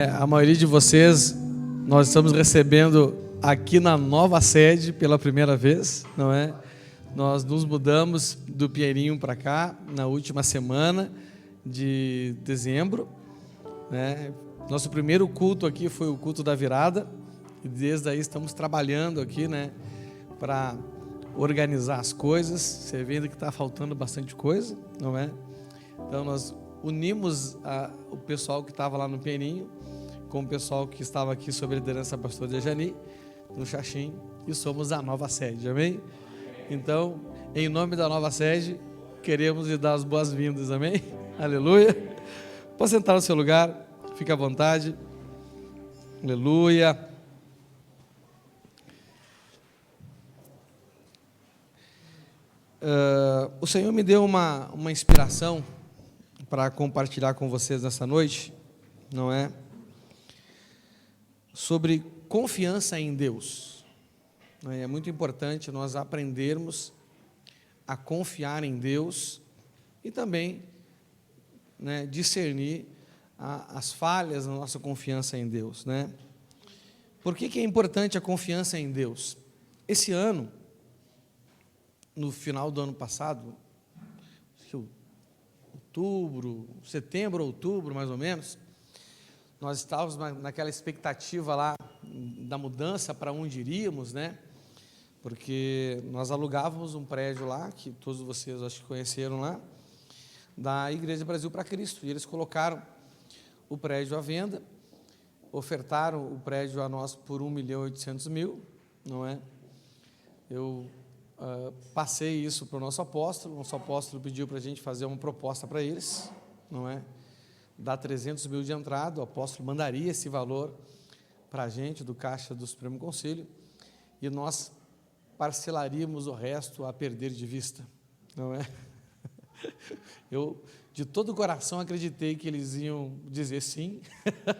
A maioria de vocês, nós estamos recebendo aqui na nova sede pela primeira vez, não é? Nós nos mudamos do Pinheirinho para cá na última semana de dezembro, né? Nosso primeiro culto aqui foi o culto da virada, e desde aí estamos trabalhando aqui, né, para organizar as coisas. Você vê que está faltando bastante coisa, não é? Então nós unimos o pessoal que estava lá no Pinheirinho com o pessoal que estava aqui sob a liderança da pastora Dejani, no Xaxim, e somos a nova sede, amém? Então, em nome da nova sede, queremos lhe dar as boas-vindas, amém? Aleluia! Pode sentar no seu lugar, fique à vontade, aleluia! O Senhor me deu uma inspiração para compartilhar com vocês nessa noite, não é? Sobre confiança em Deus. É muito importante nós aprendermos a confiar em Deus e também, né, discernir as falhas na nossa confiança em Deus, né? Por que é importante a confiança em Deus? Esse ano, no final do ano passado, setembro, outubro, mais ou menos, nós estávamos naquela expectativa lá da mudança para onde iríamos, né? Porque nós alugávamos um prédio lá, que todos vocês acho que conheceram lá, da Igreja Brasil para Cristo. E eles colocaram o prédio à venda, ofertaram o prédio a nós por 1.800.000, não é? Eu passei isso para o nosso apóstolo pediu para a gente fazer uma proposta para eles, não é? Dá 300.000 de entrada, o apóstolo mandaria esse valor para a gente, do caixa do Supremo Conselho, e nós parcelaríamos o resto a perder de vista, não é? Eu, de todo o coração, acreditei que eles iam dizer sim,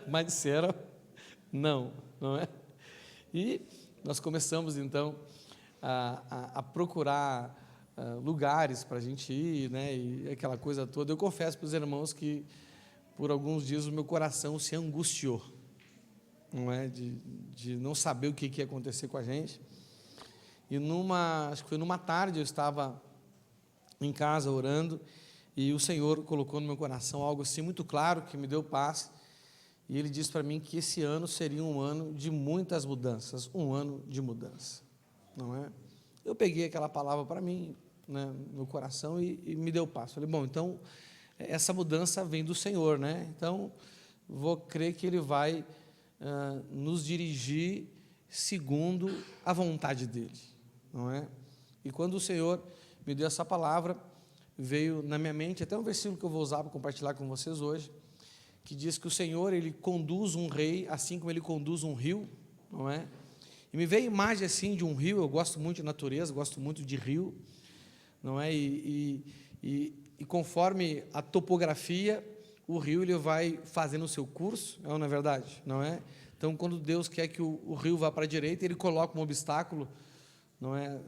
mas disseram não, não é? E nós começamos, então, a procurar lugares para a gente ir, né, e aquela coisa toda. Eu confesso para os irmãos que por alguns dias o meu coração se angustiou, não é? De não saber o que ia acontecer com a gente. E acho que foi numa tarde, eu estava em casa orando, e o Senhor colocou no meu coração algo assim muito claro, que me deu paz, e Ele disse para mim que esse ano seria um ano de muitas mudanças, um ano de mudança, não é? Eu peguei aquela palavra para mim, né, no meu coração, e me deu paz. Falei, bom, então essa mudança vem do Senhor, né? Então, vou crer que Ele vai nos dirigir segundo a vontade dEle, não é? E quando o Senhor me deu essa palavra, veio na minha mente até um versículo que eu vou usar para compartilhar com vocês hoje, que diz que o Senhor, Ele conduz um rei assim como Ele conduz um rio, não é? E me veio a imagem assim de um rio. Eu gosto muito de natureza, gosto muito de rio, não é? E conforme a topografia, o rio ele vai fazendo o seu curso, não é verdade? Não é? Então, quando Deus quer que o rio vá para a direita, Ele coloca um obstáculo, não é,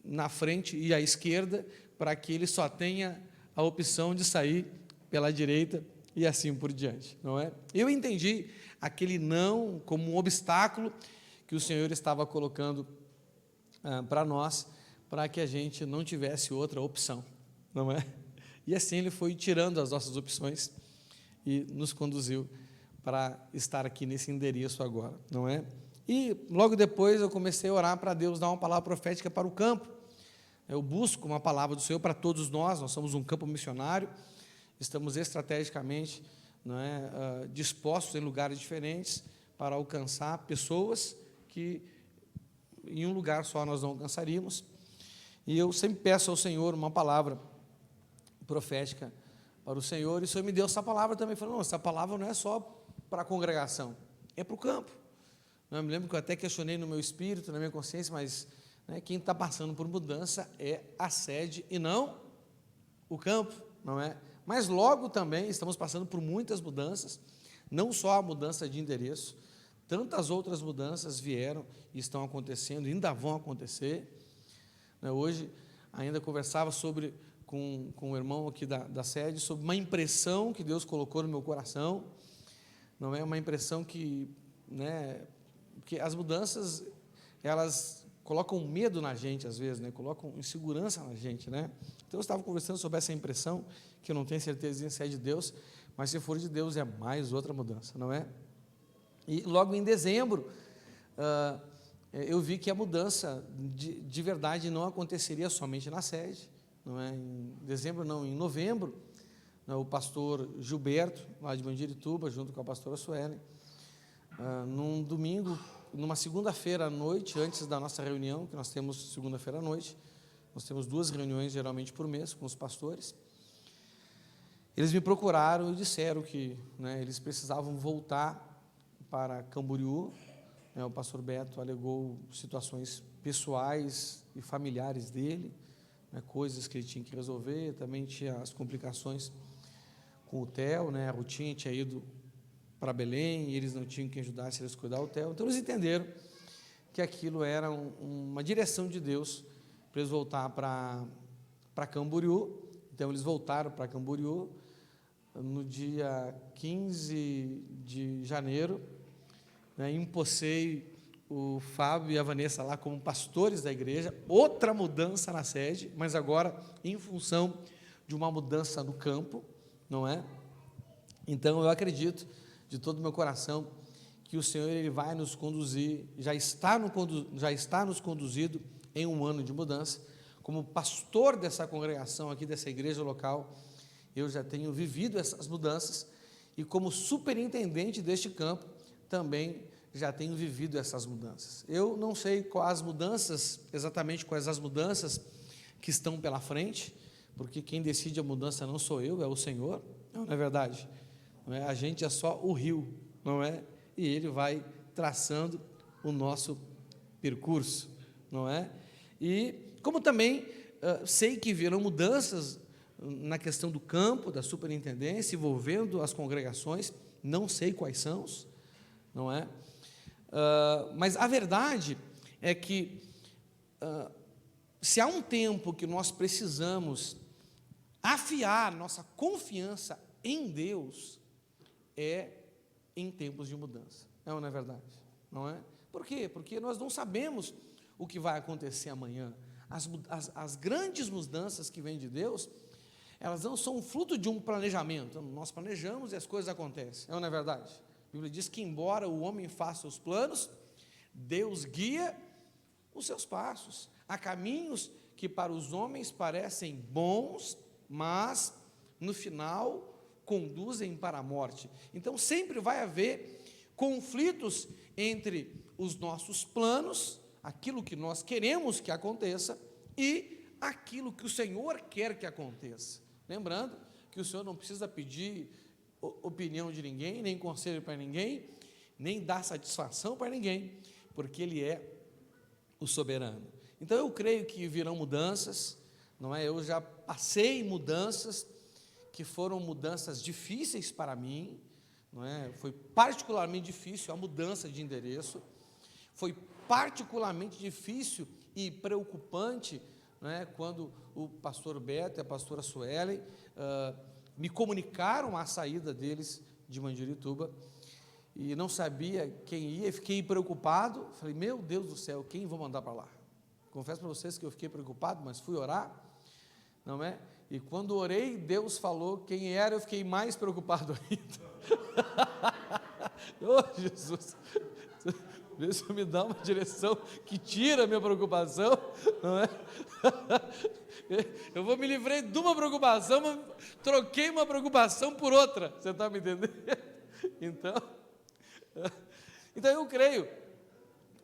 na frente e à esquerda, para que ele só tenha a opção de sair pela direita e assim por diante, não é? Eu entendi aquele não como um obstáculo que o Senhor estava colocando para nós, para que a gente não tivesse outra opção, não é? E assim Ele foi tirando as nossas opções e nos conduziu para estar aqui nesse endereço agora, não é? E logo depois eu comecei a orar para Deus dar uma palavra profética para o campo. Eu busco uma palavra do Senhor para todos nós somos um campo missionário, estamos estrategicamente, não é, dispostos em lugares diferentes para alcançar pessoas que em um lugar só nós não alcançaríamos. E eu sempre peço ao Senhor uma palavra profética para o Senhor, e o Senhor me deu essa palavra também. Falou, não, essa palavra não é só para a congregação, é para o campo. Eu me lembro que eu até questionei no meu espírito, na minha consciência, mas, né, quem está passando por mudança é a sede e não o campo, não é? Mas logo também estamos passando por muitas mudanças, não só a mudança de endereço, tantas outras mudanças vieram e estão acontecendo, ainda vão acontecer, né? Hoje ainda conversava com o irmão aqui da sede, sobre uma impressão que Deus colocou no meu coração, não é uma impressão que, né, porque as mudanças, elas colocam medo na gente, às vezes, né, colocam insegurança na gente, né. Então, eu estava conversando sobre essa impressão, que eu não tenho certeza se é de Deus, mas se for de Deus, é mais outra mudança, não é? E logo em dezembro, eu vi que a mudança de verdade não aconteceria somente na sede, não é? Em dezembro, não, em novembro, né, o pastor Gilberto, lá de Mandirituba, junto com a pastora Suelen, num domingo, numa segunda-feira à noite, antes da nossa reunião, que nós temos segunda-feira à noite, nós temos 2 reuniões geralmente por mês com os pastores, eles me procuraram e disseram que, né, eles precisavam voltar para Camboriú, né, o pastor Beto alegou situações pessoais e familiares dele, né, coisas que ele tinha que resolver, também tinha as complicações com o Theo, né, a Rutinha tinha ido para Belém, e eles não tinham quem ajudasse eles a cuidar do Theo, então eles entenderam que aquilo era uma direção de Deus para eles voltar para Camboriú. Então eles voltaram para Camboriú no dia 15 de janeiro, né, empossei o Fábio e a Vanessa lá como pastores da igreja, outra mudança na sede, mas agora em função de uma mudança no campo, não é? Então eu acredito de todo o meu coração que o Senhor ele vai nos conduzir, já está nos conduzido em um ano de mudança. Como pastor dessa congregação aqui, dessa igreja local, eu já tenho vivido essas mudanças, e como superintendente deste campo, também já tenho vivido essas mudanças. Eu não sei exatamente quais as mudanças que estão pela frente, porque quem decide a mudança não sou eu, é o Senhor, não é verdade? Não é? A gente é só o rio, não é? E Ele vai traçando o nosso percurso, não é? E como também sei que virão mudanças na questão do campo, da superintendência, envolvendo as congregações, não sei quais são, não é? Mas a verdade é que se há um tempo que nós precisamos afiar nossa confiança em Deus, é em tempos de mudança, não é verdade? Não é? Por quê? Porque nós não sabemos o que vai acontecer amanhã. As grandes mudanças que vêm de Deus, elas não são fruto de um planejamento. Nós planejamos e as coisas acontecem, não é verdade? A Bíblia diz que embora o homem faça os planos, Deus guia os seus passos. Há caminhos que para os homens parecem bons, mas no final conduzem para a morte. Então sempre vai haver conflitos entre os nossos planos, aquilo que nós queremos que aconteça, e aquilo que o Senhor quer que aconteça. Lembrando que o Senhor não precisa pedir opinião de ninguém, nem conselho para ninguém, nem dar satisfação para ninguém, porque Ele é o soberano. Então eu creio que virão mudanças, não é? Eu já passei mudanças que foram mudanças difíceis para mim, não é? Foi particularmente difícil a mudança de endereço, foi particularmente difícil e preocupante, não é? Quando o pastor Beto e a pastora Suelen me comunicaram a saída deles de Mandirituba, e não sabia quem ia, fiquei preocupado, falei, meu Deus do céu, quem vou mandar para lá? Confesso para vocês que eu fiquei preocupado, mas fui orar, não é? E quando orei, Deus falou quem era, eu fiquei mais preocupado ainda. Oh, Jesus, vê se me dá uma direção que tira a minha preocupação, não é? Eu me livrei de uma preocupação, mas troquei uma preocupação por outra, você está me entendendo? Então eu creio,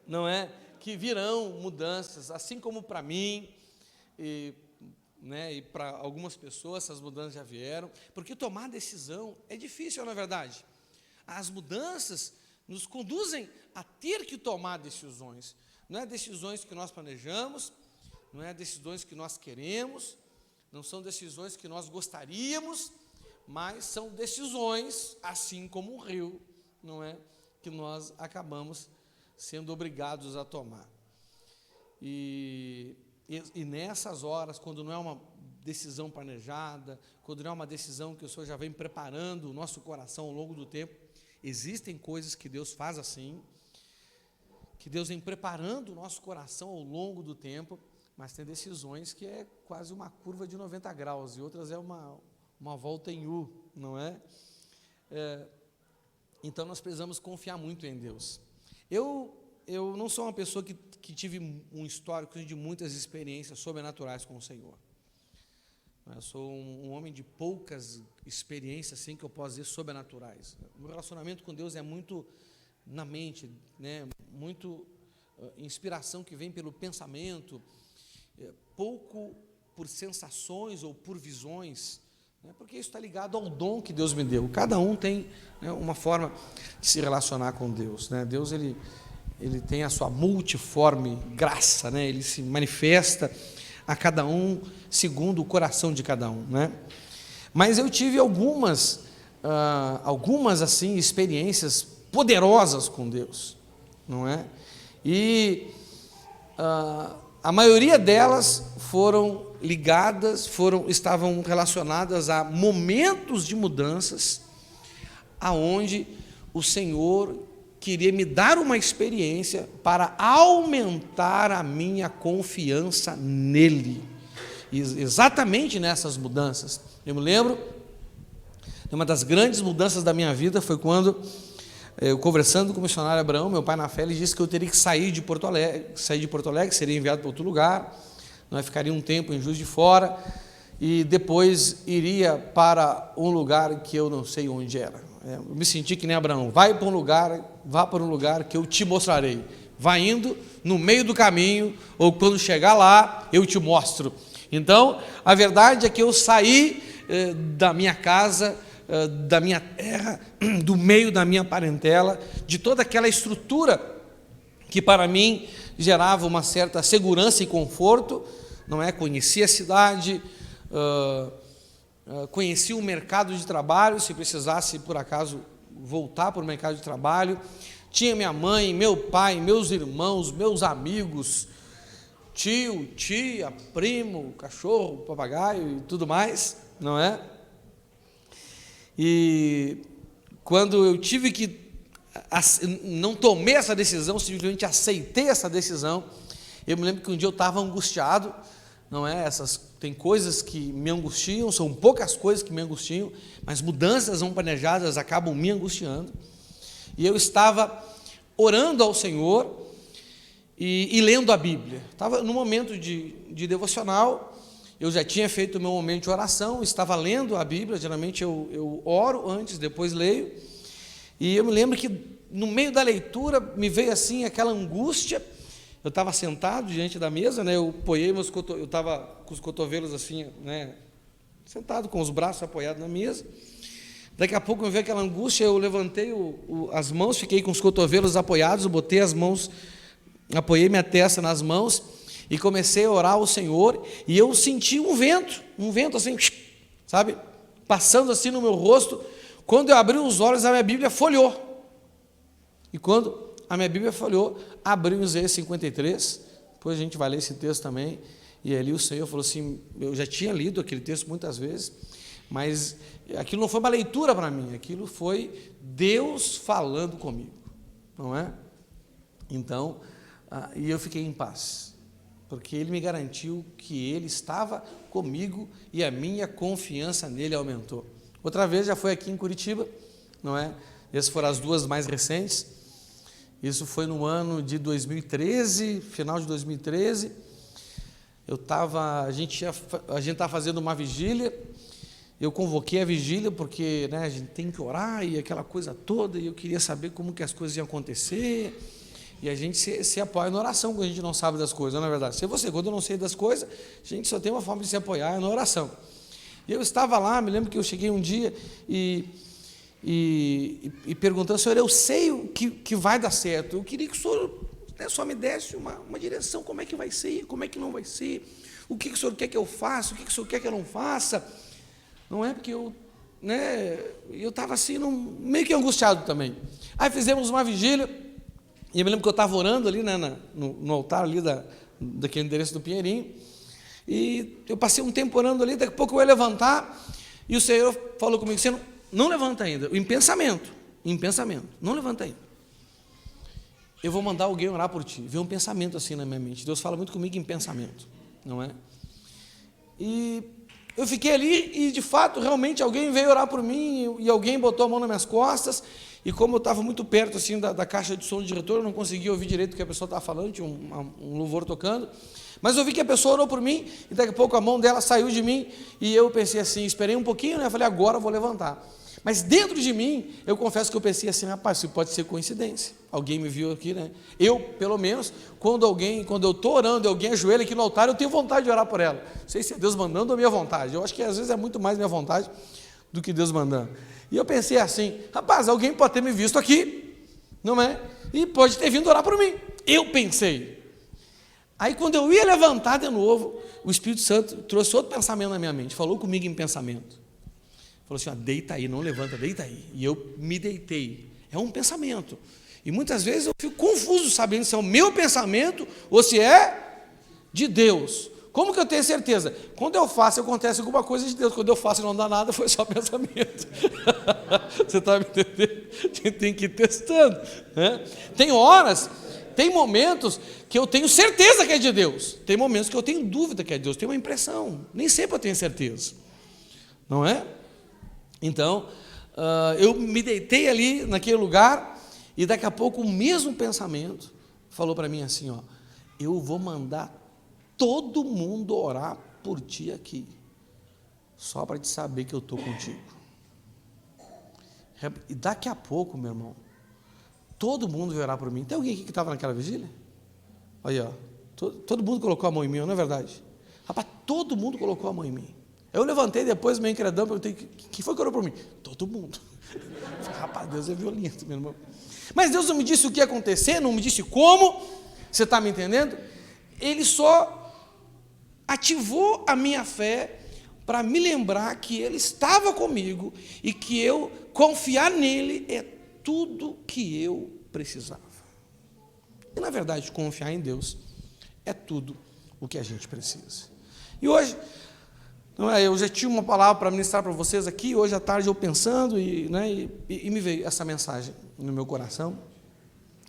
não é, que virão mudanças, assim como para mim, e para algumas pessoas essas mudanças já vieram, porque tomar decisão é difícil, não é verdade? As mudanças nos conduzem a ter que tomar decisões, não é decisões que nós planejamos, não é decisões que nós queremos, não são decisões que nós gostaríamos, mas são decisões, assim como um rio, não é, que nós acabamos sendo obrigados a tomar. E nessas horas, quando não é uma decisão planejada, quando não é uma decisão que o Senhor já vem preparando o nosso coração ao longo do tempo, Existem coisas que Deus faz assim, que Deus vem preparando o nosso coração ao longo do tempo, mas tem decisões que é quase uma curva de 90 graus, e outras é uma volta em U, não é? Então nós precisamos confiar muito em Deus. Eu não sou uma pessoa que tive um histórico de muitas experiências sobrenaturais com o Senhor. Eu sou um homem de poucas experiências, assim, que eu posso dizer, sobrenaturais. O meu relacionamento com Deus é muito na mente, né? Muito inspiração que vem pelo pensamento, pouco por sensações ou por visões, né? Porque isso está ligado ao dom que Deus me deu. Cada um tem, né, uma forma de se relacionar com Deus, né? Deus, ele tem a sua multiforme graça, né? Ele se manifesta a cada um segundo o coração de cada um, né? Mas eu tive algumas assim, experiências poderosas com Deus, não é? E a maioria delas foram ligadas, estavam relacionadas a momentos de mudanças, aonde o Senhor queria me dar uma experiência para aumentar a minha confiança nele. E exatamente nessas mudanças, eu me lembro, uma das grandes mudanças da minha vida foi quando eu, conversando com o missionário Abraão, meu pai na fé, ele disse que eu teria que sair de Porto Alegre, seria enviado para outro lugar, nós ficaria um tempo em Juiz de Fora, e depois iria para um lugar que eu não sei onde era. Eu me senti que nem Abraão, vá para um lugar que eu te mostrarei. Vai indo, no meio do caminho, ou quando chegar lá, eu te mostro. Então, a verdade é que eu saí da minha casa, da minha terra, do meio da minha parentela, de toda aquela estrutura que para mim gerava uma certa segurança e conforto, não é? Conhecia a cidade, conhecia o mercado de trabalho, se precisasse por acaso voltar para o mercado de trabalho, tinha minha mãe, meu pai, meus irmãos, meus amigos, tio, tia, primo, cachorro, papagaio e tudo mais, não é? E quando eu tive que, não tomei essa decisão, simplesmente aceitei essa decisão, eu me lembro que um dia eu estava angustiado, não é? Tem coisas que me angustiam, são poucas coisas que me angustiam, mas mudanças não planejadas acabam me angustiando. E eu estava orando ao Senhor e lendo a Bíblia. Estava no momento de devocional, eu já tinha feito o meu momento de oração, estava lendo a Bíblia, geralmente eu oro antes, depois leio, e eu me lembro que no meio da leitura me veio assim aquela angústia. Eu estava sentado diante da mesa, né? Eu estava com os cotovelos assim, né? Sentado com os braços apoiados na mesa. Daqui a pouco me veio aquela angústia, eu levantei as mãos, fiquei com os cotovelos apoiados, botei as mãos, apoiei minha testa nas mãos e comecei a orar ao Senhor, e eu senti um vento assim, sabe? Passando assim no meu rosto. Quando eu abri os olhos, a minha Bíblia folheou. E quando a minha Bíblia folheou, abri o Isaías 53, depois a gente vai ler esse texto também, e ali o Senhor falou assim, eu já tinha lido aquele texto muitas vezes, mas aquilo não foi uma leitura para mim, aquilo foi Deus falando comigo, não é? Então, e eu fiquei em paz, porque Ele me garantiu que Ele estava comigo e a minha confiança nele aumentou. Outra vez já foi aqui em Curitiba, não é? Essas foram as duas mais recentes. Isso foi no ano de 2013, final de 2013. A gente estava fazendo uma vigília. Eu convoquei a vigília porque, né, a gente tem que orar e aquela coisa toda, e eu queria saber como que as coisas iam acontecer. E a gente se apoia na oração quando a gente não sabe das coisas, não é verdade? Quando eu não sei das coisas, a gente só tem uma forma de se apoiar, é na oração. E eu estava lá, me lembro que eu cheguei um dia e perguntando, Senhor, eu sei o que vai dar certo, eu queria que o Senhor, né, só me desse uma direção, como é que vai ser, como é que não vai ser, o que o Senhor quer que eu faça, o que o Senhor quer que eu não faça, não é? Porque eu estava assim, meio que angustiado também. Aí fizemos uma vigília, e eu me lembro que eu estava orando ali, né, no altar ali daquele endereço do Pinheirinho, e eu passei um tempo orando ali, daqui a pouco eu ia levantar, e o Senhor falou comigo, você não levanta ainda, em pensamento. em pensamento, não levanta ainda. Eu vou mandar alguém orar por ti. Veio um pensamento assim na minha mente. Deus fala muito comigo em pensamento, não é? E eu fiquei ali e, de fato, realmente alguém veio orar por mim e alguém botou a mão nas minhas costas. E como eu estava muito perto assim da caixa de som do diretor, eu não conseguia ouvir direito o que a pessoa estava falando, tinha um louvor tocando. Mas eu vi que a pessoa orou por mim e daqui a pouco a mão dela saiu de mim e eu pensei assim, esperei um pouquinho, né? Eu falei, agora eu vou levantar. Mas dentro de mim, eu confesso que eu pensei assim, rapaz, isso pode ser coincidência. Alguém me viu aqui, né? Eu, pelo menos, quando eu estou orando e alguém ajoelha aqui no altar, eu tenho vontade de orar por ela. Não sei se é Deus mandando ou minha vontade. Eu acho que às vezes é muito mais minha vontade do que Deus mandando. E eu pensei assim, rapaz, alguém pode ter me visto aqui, não é? E pode ter vindo orar por mim. Eu pensei. Aí quando eu ia levantar de novo, o Espírito Santo trouxe outro pensamento na minha mente, falou comigo em pensamento. Falou assim, ó, deita aí, não levanta, deita aí. E eu me deitei. É um pensamento. E muitas vezes eu fico confuso sabendo se é o meu pensamento ou se é de Deus. Como que eu tenho certeza? Quando eu faço, acontece alguma coisa de Deus. Quando eu faço e não dá nada, foi só pensamento. Você está me entendendo? A gente tem que ir testando, né? Tem horas, tem momentos que eu tenho certeza que é de Deus. Tem momentos que eu tenho dúvida que é de Deus. Tenho uma impressão. Nem sempre eu tenho certeza. Não é? Então, eu me deitei ali naquele lugar e daqui a pouco o mesmo pensamento falou para mim assim, ó, eu vou mandar todo mundo orar por ti aqui, só para te saber que eu estou contigo. E daqui a pouco, meu irmão, todo mundo veio orar por mim. Tem alguém aqui que estava naquela vigília? Aí, ó, todo mundo colocou a mão em mim, não é verdade? Rapaz, todo mundo colocou a mão em mim. Eu levantei depois, meio incredão, perguntei, quem foi que orou por mim? Todo mundo. Rapaz, Deus é violento, meu irmão. Mas Deus não me disse o que ia acontecer, não me disse como, você está me entendendo? Ele só ativou a minha fé para me lembrar que Ele estava comigo e que eu confiar nele é tudo que eu precisava. E, na verdade, confiar em Deus é tudo o que a gente precisa. E hoje... eu já tinha uma palavra para ministrar para vocês aqui, hoje à tarde eu pensando e me veio essa mensagem no meu coração,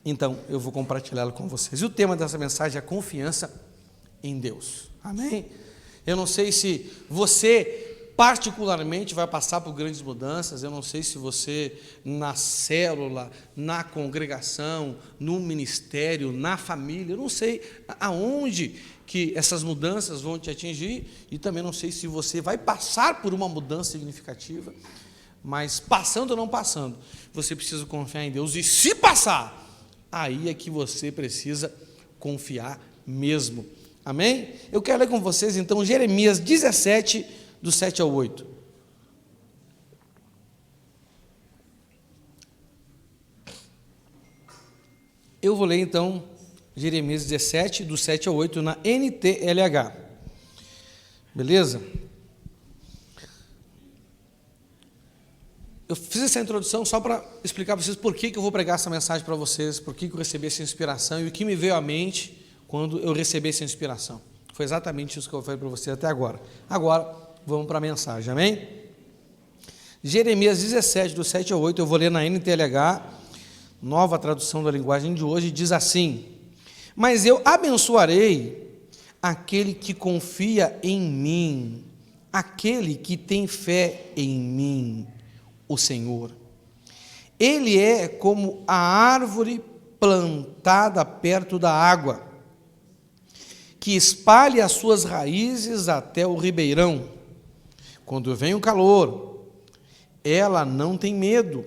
então eu vou compartilhá-la com vocês. E o tema dessa mensagem é a confiança em Deus, amém? Eu não sei se você particularmente vai passar por grandes mudanças, eu não sei se você na célula, na congregação, no ministério, na família, eu não sei aonde que essas mudanças vão te atingir, e também não sei se você vai passar por uma mudança significativa, mas passando ou não passando, você precisa confiar em Deus, e se passar, aí é que você precisa confiar mesmo, amém? Eu quero ler com vocês então Jeremias 17, do 7 ao 8. Eu vou ler então Jeremias 17, do 7 ao 8, na NTLH. Beleza? Eu fiz essa introdução só para explicar para vocês por que eu vou pregar essa mensagem para vocês, por que eu recebi essa inspiração e o que me veio à mente quando eu recebi essa inspiração. Foi exatamente isso que eu falei para vocês até agora. Agora, vamos para a mensagem, amém? Jeremias 17, do 7 ao 8, eu vou ler na NTLH, nova tradução da linguagem de hoje, diz assim: mas eu abençoarei aquele que confia em mim, aquele que tem fé em mim, o Senhor. Ele é como a árvore plantada perto da água, que espalha as suas raízes até o ribeirão. Quando vem o calor, ela não tem medo,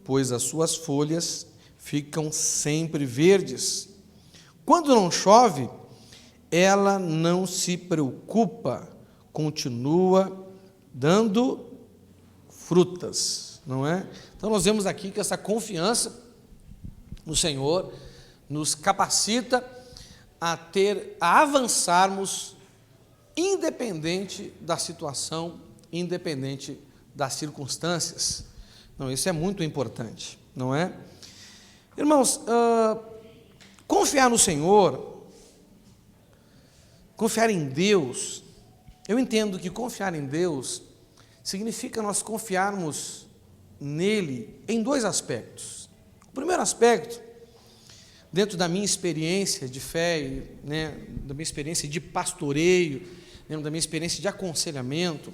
pois as suas folhas ficam sempre verdes. Quando não chove, ela não se preocupa, continua dando frutas, não é? Então nós vemos aqui que essa confiança no Senhor nos capacita a avançarmos independente da situação, independente das circunstâncias. Não, isso é muito importante, não é? Irmãos, confiar no Senhor, confiar em Deus, eu entendo que confiar em Deus significa nós confiarmos nele em dois aspectos. O primeiro aspecto, dentro da minha experiência de fé, né, da minha experiência de pastoreio, da minha experiência de aconselhamento,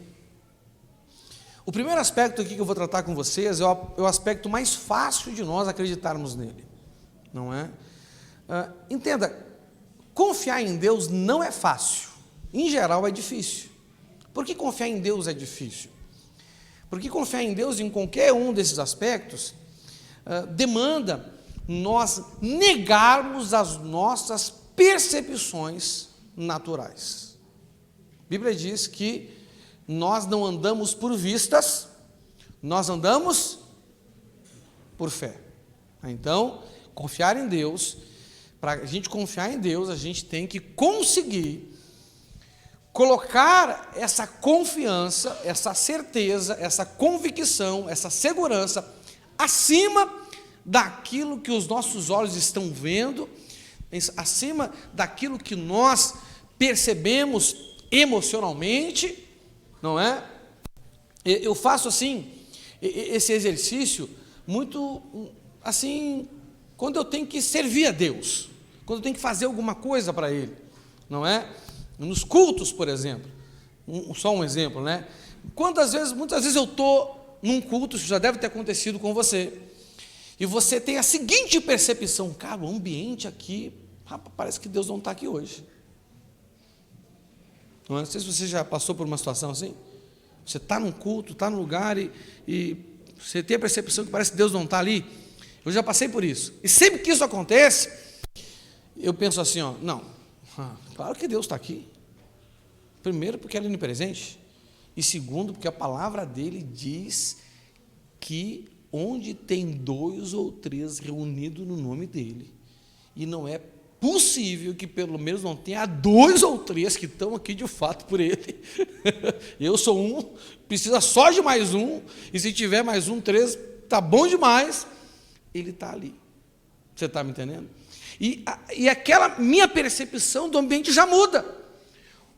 o primeiro aspecto aqui que eu vou tratar com vocês é o aspecto mais fácil de nós acreditarmos nele, não é? Entenda, confiar em Deus não é fácil, em geral é difícil. Por que confiar em Deus é difícil? Porque confiar em Deus em qualquer um desses aspectos demanda nós negarmos as nossas percepções naturais. A Bíblia diz que nós não andamos por vistas, nós andamos por fé. Então, confiar em Deus, para a gente confiar em Deus, a gente tem que conseguir colocar essa confiança, essa certeza, essa convicção, essa segurança acima daquilo que os nossos olhos estão vendo, acima daquilo que nós percebemos emocionalmente, não é? Eu faço assim, esse exercício muito assim, quando eu tenho que servir a Deus, quando eu tenho que fazer alguma coisa para Ele, não é? Nos cultos, por exemplo, só um exemplo, né? Muitas vezes eu estou num culto, isso já deve ter acontecido com você, e você tem a seguinte percepção: cara, o ambiente aqui, rapaz, parece que Deus não está aqui hoje. Não sei se você já passou por uma situação assim. Você está num culto, está num lugar e você tem a percepção que parece que Deus não está ali. Eu já passei por isso. E sempre que isso acontece, eu penso assim, não, claro que Deus está aqui. Primeiro, porque Ele é onipresente. E segundo, porque a palavra dele diz que onde tem 2 ou 3 reunidos no nome dele, e não é possível que pelo menos não tenha 2 ou 3 que estão aqui de fato por ele. Eu sou um, precisa só de mais um, e se tiver mais 1, 3, está bom demais. Ele está ali. Você está me entendendo? E aquela minha percepção do ambiente já muda.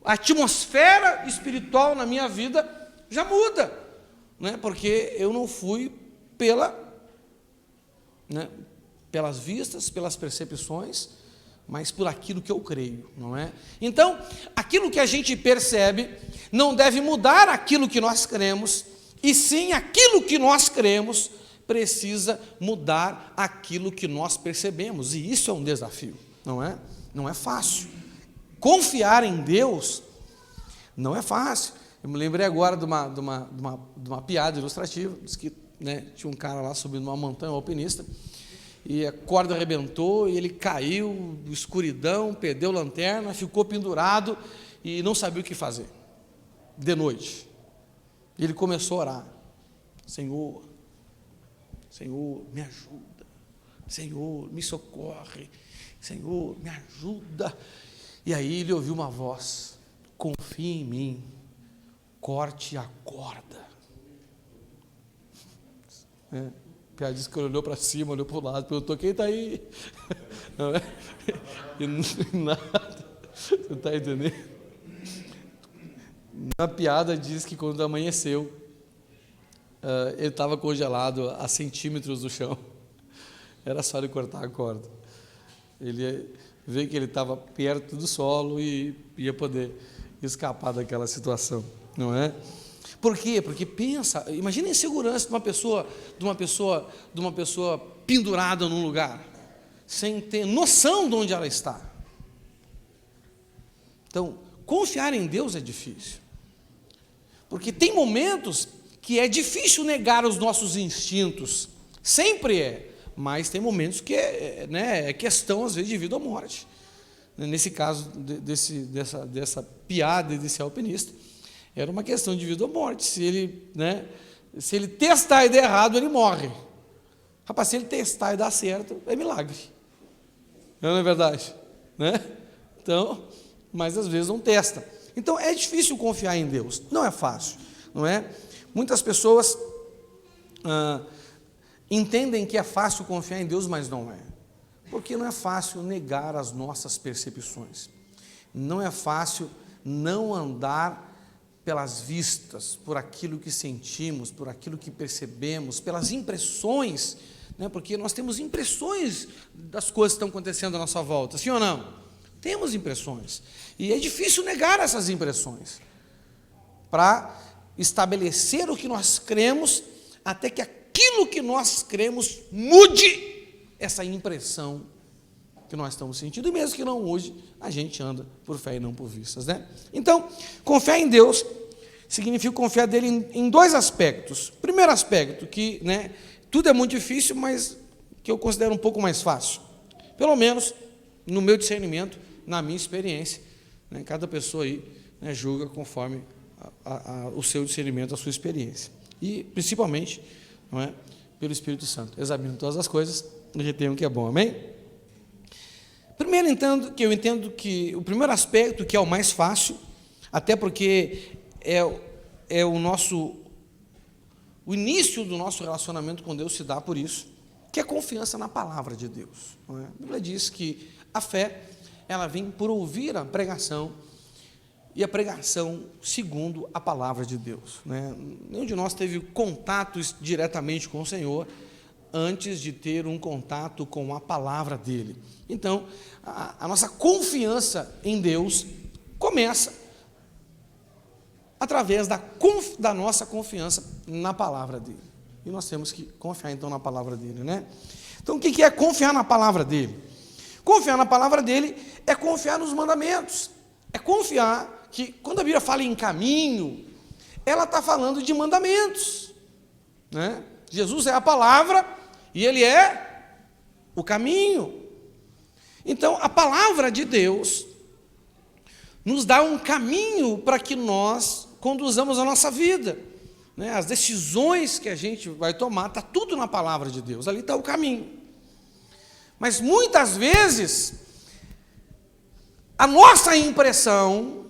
A atmosfera espiritual na minha vida já muda, né? Porque eu não fui pelas vistas, pelas percepções, mas por aquilo que eu creio, não é? Então, aquilo que a gente percebe não deve mudar aquilo que nós cremos, e sim aquilo que nós cremos precisa mudar aquilo que nós percebemos, e isso é um desafio, não é? Não é fácil. Confiar em Deus não é fácil. Eu me lembrei agora de uma piada ilustrativa. Diz que, né, tinha um cara lá subindo uma montanha, um alpinista, e a corda arrebentou, e ele caiu, escuridão, perdeu a lanterna, ficou pendurado e não sabia o que fazer, de noite. E ele começou a orar: Senhor, me ajuda, Senhor, me socorre, Senhor, me ajuda. E aí ele ouviu uma voz: confia em mim, corte a corda. O piada disse que ele olhou para cima, olhou para o lado, perguntou: quem está aí? Não é? E nada. Você está entendendo? Na piada diz que quando amanheceu, ele estava congelado a centímetros do chão. Era só ele cortar a corda. Ele veio que ele estava perto do solo e ia poder escapar daquela situação, não é? Por quê? Porque imagina a insegurança de uma pessoa pendurada num lugar, sem ter noção de onde ela está. Então, confiar em Deus é difícil, porque tem momentos que é difícil negar os nossos instintos, sempre é, mas tem momentos que é questão, às vezes, de vida ou morte. Nesse caso dessa piada desse alpinista, era uma questão de vida ou morte. Se ele testar e der errado, ele morre. Rapaz, se ele testar e dar certo, é milagre. Não é verdade? Né? Então, mas às vezes não testa. Então é difícil confiar em Deus, não é fácil, não é? Muitas pessoas entendem que é fácil confiar em Deus, mas não é. Porque não é fácil negar as nossas percepções. Não é fácil não andar pelas vistas, por aquilo que sentimos, por aquilo que percebemos, pelas impressões, né? Porque nós temos impressões das coisas que estão acontecendo à nossa volta, sim ou não? Temos impressões, e é difícil negar essas impressões, para estabelecer o que nós cremos, até que aquilo que nós cremos mude essa impressão que nós estamos sentindo, e mesmo que não hoje, a gente anda por fé e não por vistas, né? Então, confiar em Deus significa confiar nele em dois aspectos. Primeiro aspecto, que, né, tudo é muito difícil, mas que eu considero um pouco mais fácil, pelo menos no meu discernimento, na minha experiência, né? Cada pessoa aí, né, julga conforme o seu discernimento, a sua experiência, e principalmente, não é, pelo Espírito Santo, examina todas as coisas e retém o que é bom, amém? Primeiro, eu entendo que o primeiro aspecto, que é o mais fácil, até porque é o início do nosso relacionamento com Deus se dá por isso, que é a confiança na palavra de Deus, não é? A Bíblia diz que a fé, ela vem por ouvir a pregação, e a pregação segundo a palavra de Deus, né? Nenhum de nós teve contato diretamente com o Senhor antes de ter um contato com a palavra dele. Então, a nossa confiança em Deus começa através da nossa confiança na palavra dele. E nós temos que confiar, então, na palavra dele, né? Então, o que é confiar na palavra dele? Confiar na palavra dele é confiar nos mandamentos. É confiar que, quando a Bíblia fala em caminho, ela está falando de mandamentos, né? Jesus é a palavra e ele é o caminho. Então, a palavra de Deus nos dá um caminho para que nós conduzamos a nossa vida, né? As decisões que a gente vai tomar, está tudo na palavra de Deus, ali está o caminho. Mas muitas vezes, a nossa impressão,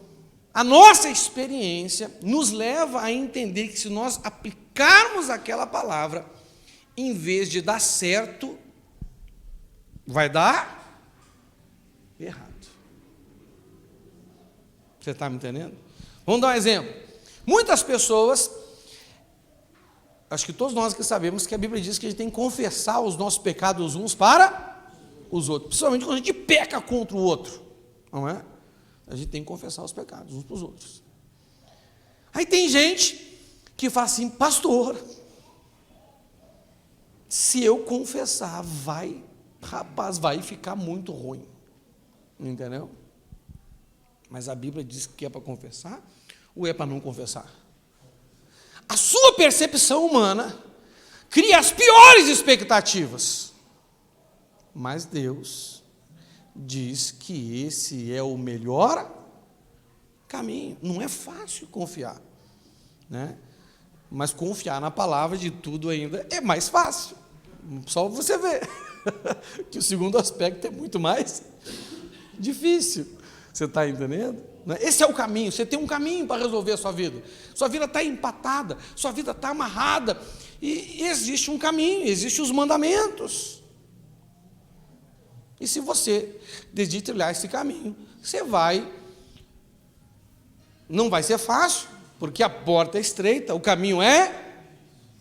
a nossa experiência, nos leva a entender que se nós aplicarmos aquela palavra, em vez de dar certo, vai dar errado. Você está me entendendo? Vamos dar um exemplo. Muitas pessoas, acho que todos nós que sabemos que a Bíblia diz que a gente tem que confessar os nossos pecados uns para os outros, principalmente quando a gente peca contra o outro, não é? A gente tem que confessar os pecados uns para os outros. Aí tem gente que fala assim: pastor, se eu confessar, vai ficar muito ruim, entendeu? Mas a Bíblia diz que é para confessar ou é para não confessar? A sua percepção humana cria as piores expectativas, mas Deus diz que esse é o melhor caminho. Não é fácil confiar, né? Mas confiar na palavra de tudo ainda é mais fácil. Só você ver que o segundo aspecto é muito mais difícil. Você está entendendo? Esse é o caminho. Você tem um caminho para resolver a sua vida. Sua vida está empatada, sua vida está amarrada, e existe um caminho, existem os mandamentos. E se você decidir trilhar esse caminho, não vai ser fácil, porque a porta é estreita, o caminho é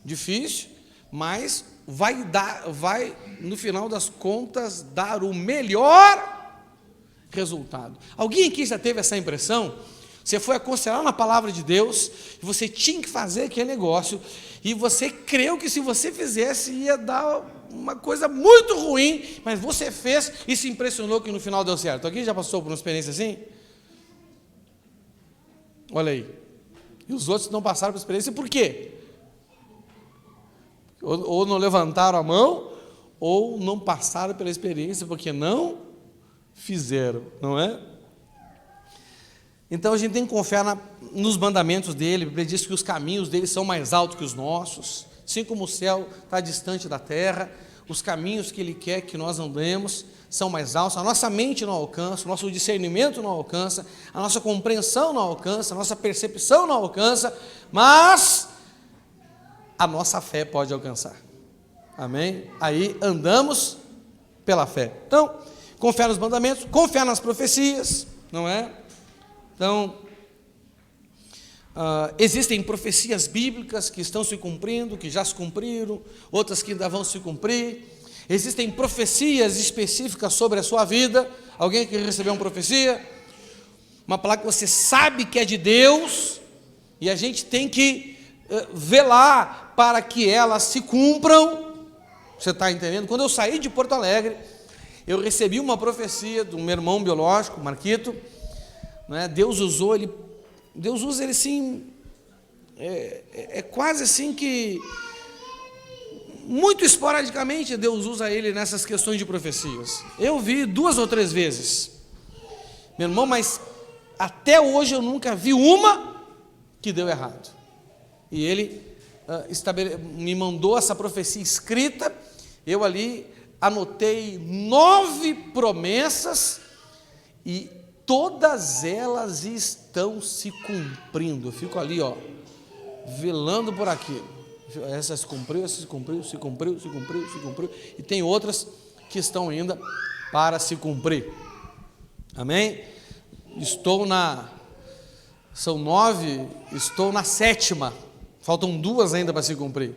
difícil, mas vai, no final das contas, dar o melhor resultado. Alguém aqui já teve essa impressão? Você foi aconselhado na palavra de Deus, e você tinha que fazer aquele negócio, e você creu que se você fizesse ia dar uma coisa muito ruim, mas você fez e se impressionou que no final deu certo. Alguém já passou por uma experiência assim? Olha aí. E os outros não passaram por experiência, por quê? Ou não levantaram a mão, ou não passaram pela experiência porque não fizeram, não é? Então a gente tem que confiar nos mandamentos dele. A Bíblia diz que os caminhos dele são mais altos que os nossos, assim como o céu está distante da terra. Os caminhos que ele quer que nós andemos são mais altos. A nossa mente não alcança, o nosso discernimento não alcança, a nossa compreensão não alcança, a nossa percepção não alcança, mas a nossa fé pode alcançar. Amém? Aí andamos pela fé. Então, confiar nos mandamentos, confiar nas profecias, não é? Então, existem profecias bíblicas que estão se cumprindo, que já se cumpriram, outras que ainda vão se cumprir. Existem profecias específicas sobre a sua vida. Alguém que recebeu uma profecia? Uma palavra que você sabe que é de Deus, e a gente tem que velar para que elas se cumpram. Você está entendendo? Quando eu saí de Porto Alegre, eu recebi uma profecia do meu irmão biológico, Marquito, né? Deus usa ele assim, quase assim que, muito esporadicamente, Deus usa ele nessas questões de profecias. Eu vi 2 ou 3 vezes, meu irmão, mas até hoje eu nunca vi uma que deu errado. E ele me mandou essa profecia escrita. Eu ali anotei 9 promessas e todas elas estão se cumprindo. Eu fico ali, velando por aquilo. Essa se cumpriu, essa se cumpriu, se cumpriu, se cumpriu, se cumpriu. E tem outras que estão ainda para se cumprir. Amém? São 9, estou na 7ª. Faltam 2 ainda para se cumprir.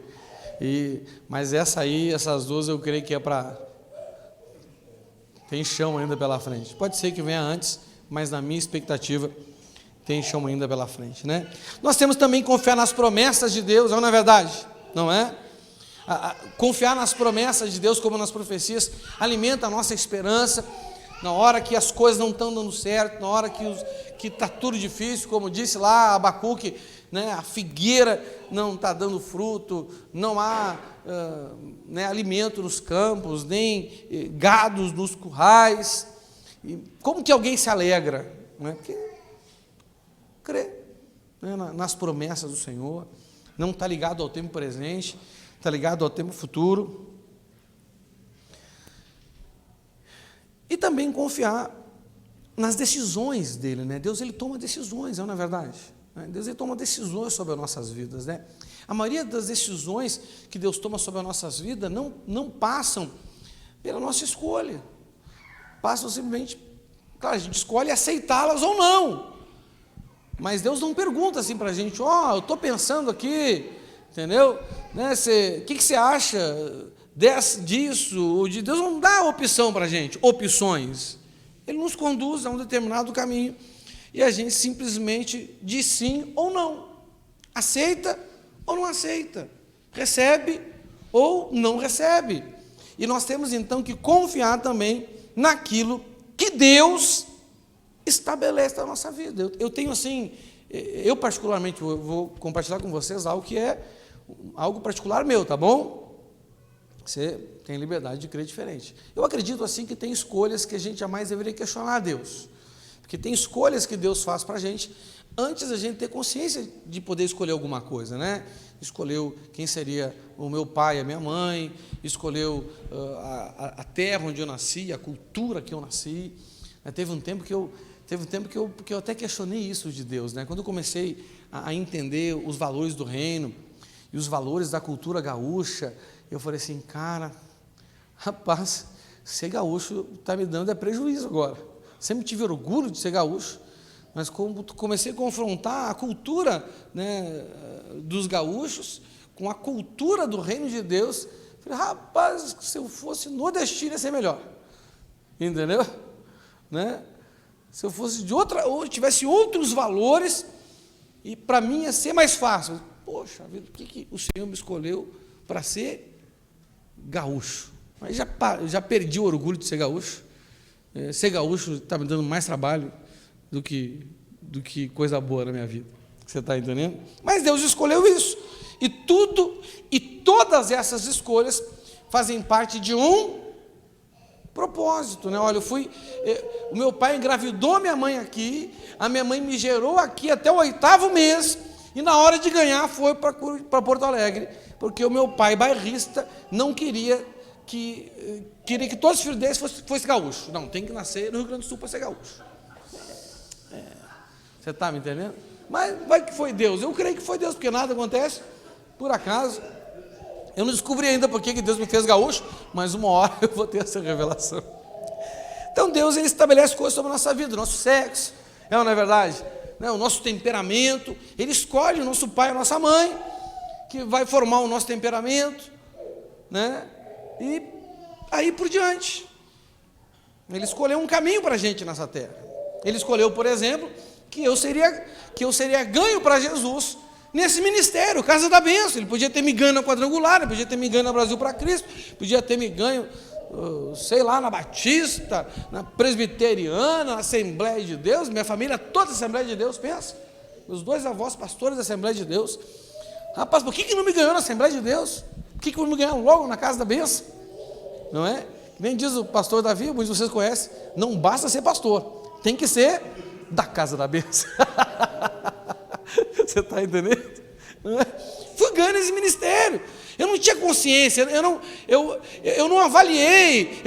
Mas essas 2 eu creio que tem chão ainda pela frente. Pode ser que venha antes, mas na minha expectativa tem chão ainda pela frente, né? Nós temos também que confiar nas promessas de Deus, não é verdade? Não é? Confiar nas promessas de Deus, como nas profecias, alimenta a nossa esperança. Na hora que as coisas não estão dando certo, na hora que está tudo difícil, como disse lá Abacuque, né, a figueira não está dando fruto, não há alimento nos campos, nem gados nos currais. E como que alguém se alegra? Né? Porque crê, né, nas promessas do Senhor, não está ligado ao tempo presente, está ligado ao tempo futuro. E também confiar nas decisões dele, né? Deus, ele toma decisões, não é verdade? Deus, ele toma decisões sobre as nossas vidas, né? A maioria das decisões que Deus toma sobre as nossas vidas não passam pela nossa escolha. Passam simplesmente, claro, a gente escolhe aceitá-las ou não. Mas Deus não pergunta assim para a gente, eu estou pensando aqui, entendeu? Né? O que você acha disso ou de Deus? Não dá opção para a gente, opções. Ele nos conduz a um determinado caminho e a gente simplesmente diz sim ou não, aceita ou não aceita, recebe ou não recebe. E nós temos então que confiar também naquilo que Deus estabelece na nossa vida. Eu tenho assim, eu particularmente vou compartilhar com vocês algo que é algo particular meu, tá bom? Você tem liberdade de crer diferente. Eu acredito assim que tem escolhas que a gente jamais deveria questionar a Deus, porque tem escolhas que Deus faz para a gente antes da gente ter consciência de poder escolher alguma coisa, né? Escolheu quem seria o meu pai, a minha mãe, escolheu a terra onde eu nasci, a cultura que eu nasci. Teve um tempo que eu até questionei isso de Deus, né? Quando eu comecei a entender os valores do reino e os valores da cultura gaúcha, eu falei assim, cara, rapaz, ser gaúcho está me dando prejuízo agora. Sempre tive orgulho de ser gaúcho, mas como comecei a confrontar a cultura, né, dos gaúchos com a cultura do reino de Deus, falei, rapaz, se eu fosse nordestino ia ser melhor, entendeu? Né? Se eu fosse de outra, ou tivesse outros valores, e para mim ia ser mais fácil. Poxa vida, por que o Senhor me escolheu para ser gaúcho? Mas já perdi o orgulho de ser gaúcho. Ser gaúcho está me dando mais trabalho do que coisa boa na minha vida. Você está entendendo? Mas Deus escolheu isso. E todas essas escolhas fazem parte de um propósito, né? Olha, o meu pai engravidou minha mãe aqui, a minha mãe me gerou aqui até o 8º mês, e na hora de ganhar foi para Porto Alegre, porque o meu pai bairrista não queria que todos os filhos deles fossem gaúchos. Não, tem que nascer no Rio Grande do Sul para ser gaúcho. Você está me entendendo? Mas vai que foi Deus. Eu creio que foi Deus, porque nada acontece por acaso. Eu não descobri ainda por que Deus me fez gaúcho, mas uma hora eu vou ter essa revelação. Então Deus, ele estabelece coisas sobre a nossa vida, nosso sexo, não é verdade? né, o nosso temperamento. Ele escolhe o nosso pai e a nossa mãe, que vai formar o nosso temperamento, né? E aí por diante. Ele escolheu um caminho para a gente nessa terra. Ele escolheu, por exemplo, que eu seria ganho para Jesus nesse ministério, Casa da Bênção. Ele podia ter me ganho na Quadrangular, ele podia ter me ganho na Brasil para Cristo, podia ter me ganho, sei lá, na Batista, na Presbiteriana, na Assembleia de Deus. Minha família toda Assembleia de Deus, pensa. Meus 2 avós pastores da Assembleia de Deus. Rapaz, por que não me ganhou na Assembleia de Deus? Por que não me ganhou logo na Casa da Bênção? Não é? Nem diz o pastor Davi, muitos de vocês conhecem, não basta ser pastor, tem que ser da Casa da Bênção. Você está entendendo? Não é? Fui ganhando esse ministério. Eu não tinha consciência, eu não avaliei,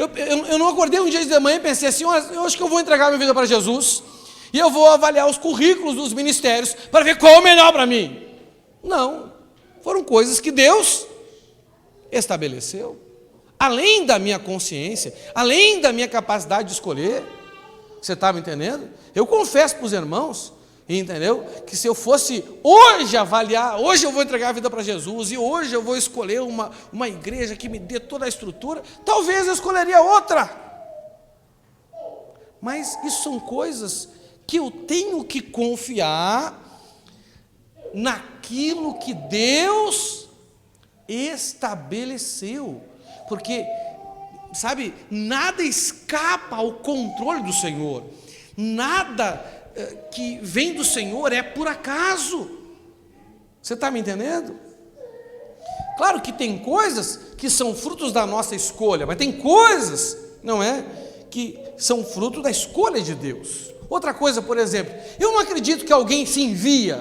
eu não acordei um dia de manhã e pensei assim, olha, eu acho que eu vou entregar minha vida para Jesus, e eu vou avaliar os currículos dos ministérios, para ver qual é o melhor para mim. Não, foram coisas que Deus estabeleceu, além da minha consciência, além da minha capacidade de escolher. Você está me entendendo? Eu confesso para os irmãos, entendeu? Que se eu fosse hoje avaliar, hoje eu vou entregar a vida para Jesus, e hoje eu vou escolher uma igreja que me dê toda a estrutura, talvez eu escolheria outra. Mas isso são coisas que eu tenho que confiar naquilo que Deus estabeleceu, porque, sabe, nada escapa ao controle do Senhor, nada que vem do Senhor é por acaso. Você está me entendendo? Claro que tem coisas que são frutos da nossa escolha, mas tem coisas, não é, que são fruto da escolha de Deus. Outra coisa, por exemplo, eu não acredito que alguém se envia,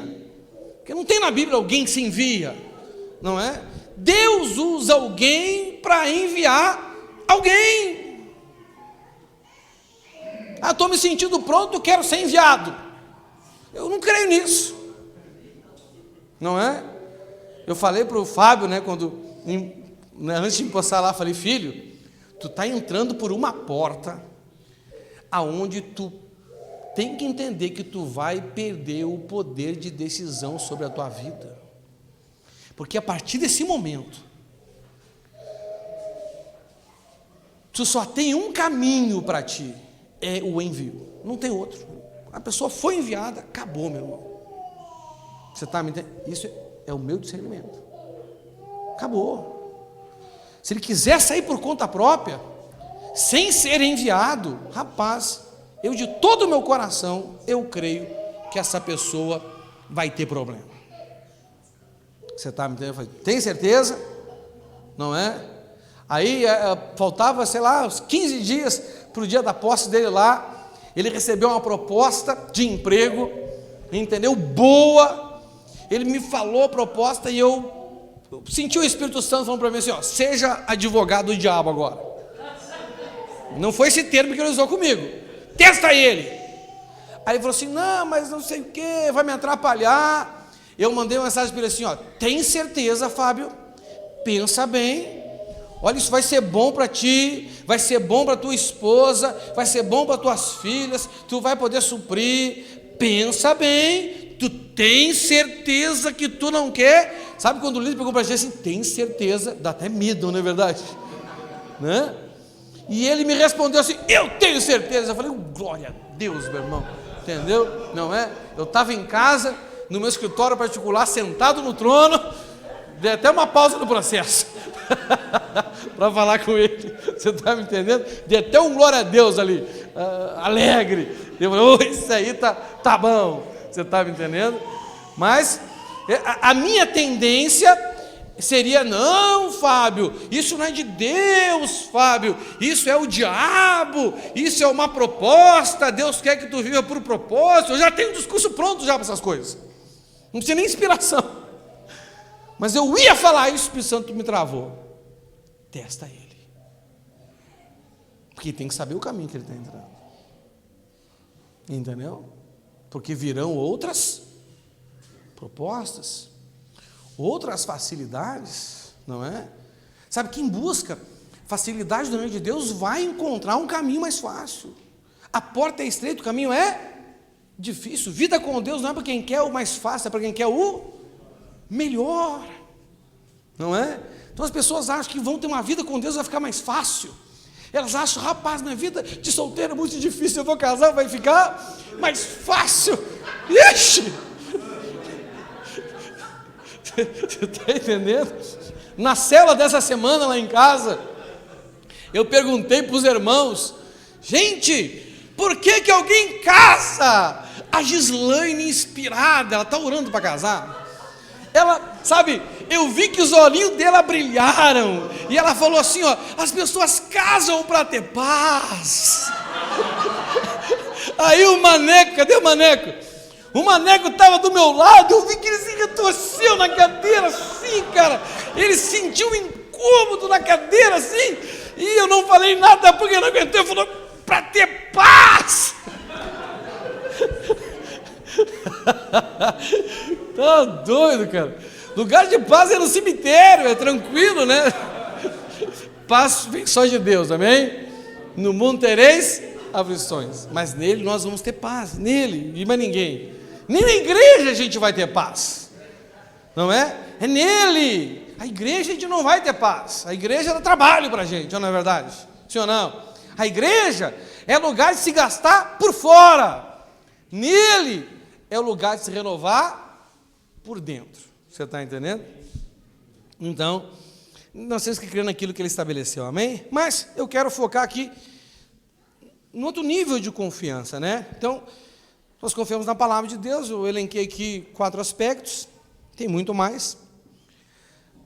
porque não tem na Bíblia alguém que se envia, não é? Deus usa alguém para enviar alguém. Estou me sentindo pronto, quero ser enviado. Eu não creio nisso, não é? Eu falei para o Fábio, né, antes de me passar lá, falei, filho, tu está entrando por uma porta aonde tu tem que entender que tu vai perder o poder de decisão sobre a tua vida, porque a partir desse momento tu só tem um caminho para ti, é o envio, não tem outro. A pessoa foi enviada, acabou, meu irmão. Você está me entendendo? Isso é o meu discernimento. Acabou. Se ele quiser sair por conta própria, sem ser enviado, rapaz, eu de todo o meu coração, eu creio que essa pessoa vai ter problema. Você está me entendendo? Eu falei, tem certeza? Não é? Aí faltava, sei lá, uns 15 dias para o dia da posse dele lá. Ele recebeu uma proposta de emprego, entendeu? Boa. Ele me falou a proposta e eu senti o Espírito Santo falando para mim assim, ó, seja advogado do diabo agora. Não foi esse termo que ele usou comigo. Testa ele. Aí ele falou assim, não, mas não sei o que, vai me atrapalhar. Eu mandei uma mensagem para ele assim, ó, tem certeza, Fábio? Pensa bem. Olha, isso vai ser bom para ti, vai ser bom para tua esposa, vai ser bom para tuas filhas, tu vai poder suprir. Pensa bem, tu tem certeza que tu não quer? Sabe quando o líder pergunta para a gente assim, tem certeza? Dá até medo, não é verdade? Né? E ele me respondeu assim, eu tenho certeza. Eu falei, glória a Deus, meu irmão, entendeu? Não é? Eu estava em casa, no meu escritório particular, sentado no trono, dei até uma pausa no processo para falar com ele. Você está me entendendo? Dei até um glória a Deus ali, alegre. Eu falei, isso aí tá bom. Você está me entendendo? Mas a minha tendência seria, não, Fábio, isso não é de Deus, Fábio, isso é o diabo, isso é uma proposta, Deus quer que tu viva por propósito. Eu já tenho um discurso pronto já para essas coisas, não precisa nem inspiração, mas eu ia falar isso, o Espírito Santo me travou. Testa ele, porque tem que saber o caminho que ele está entrando, entendeu? Porque virão outras propostas, outras facilidades, não é? Sabe, quem busca facilidade do reino de Deus vai encontrar um caminho mais fácil. A porta é estreita, o caminho é difícil. Vida com Deus não é para quem quer o mais fácil, é para quem quer o melhor, não é? Então as pessoas acham que vão ter uma vida com Deus, vai ficar mais fácil. Elas acham, rapaz, minha vida de solteiro é muito difícil, eu vou casar, vai ficar mais fácil. Ixi! Você está entendendo? Na célula dessa semana lá em casa, eu perguntei para os irmãos, gente, por que alguém casa? A Gislaine inspirada, ela está orando para casar. Ela, sabe, eu vi que os olhinhos dela brilharam, e ela falou assim, ó, as pessoas casam para ter paz. Aí o Maneco, cadê o Maneco? O Maneco estava do meu lado, eu vi que ele se retorceu na cadeira, assim, cara, ele sentiu um incômodo na cadeira, assim, e eu não falei nada, porque eu não aguentei, eu falei, para ter paz. Tá doido, cara. Lugar de paz é no cemitério, é tranquilo, né? Paz vem só de Deus, amém? No mundo tereis aflições, mas nele nós vamos ter paz, nele, e mais ninguém. Nem na igreja a gente vai ter paz, não é? É nele. A igreja a gente não vai ter paz. A igreja dá trabalho para a gente, não é verdade? Sim ou não? A igreja é lugar de se gastar por fora. Nele é o lugar de se renovar por dentro. Você está entendendo? Então, nós temos que crer naquilo que ele estabeleceu, amém? Mas eu quero focar aqui no outro nível de confiança, né? Então, nós confiamos na palavra de Deus, eu elenquei aqui 4 aspectos, tem muito mais,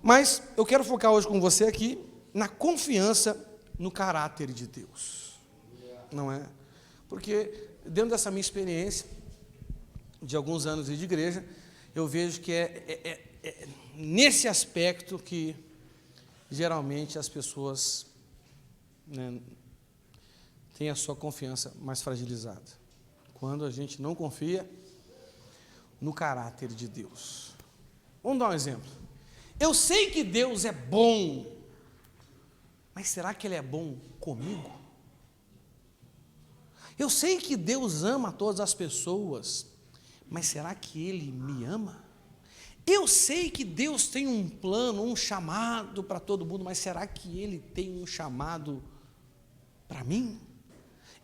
mas eu quero focar hoje com você aqui na confiança no caráter de Deus, não é? Porque dentro dessa minha experiência, de alguns anos de igreja, eu vejo que é nesse aspecto que geralmente as pessoas, né, têm a sua confiança mais fragilizada. Quando a gente não confia no caráter de Deus. Vamos dar um exemplo. Eu sei que Deus é bom, mas será que Ele é bom comigo? Eu sei que Deus ama todas as pessoas, mas será que Ele me ama? Eu sei que Deus tem um plano, um chamado para todo mundo, mas será que Ele tem um chamado para mim?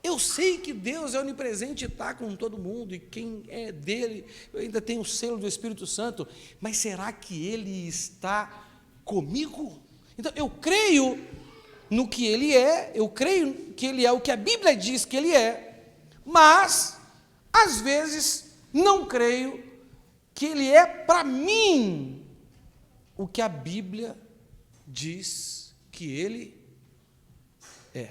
Eu sei que Deus é onipresente e está com todo mundo, e quem é dele, eu ainda tenho o selo do Espírito Santo, mas será que Ele está comigo? Então, eu creio no que Ele é, eu creio que Ele é o que a Bíblia diz que Ele é, mas, às vezes, não creio que Ele é para mim o que a Bíblia diz que Ele é.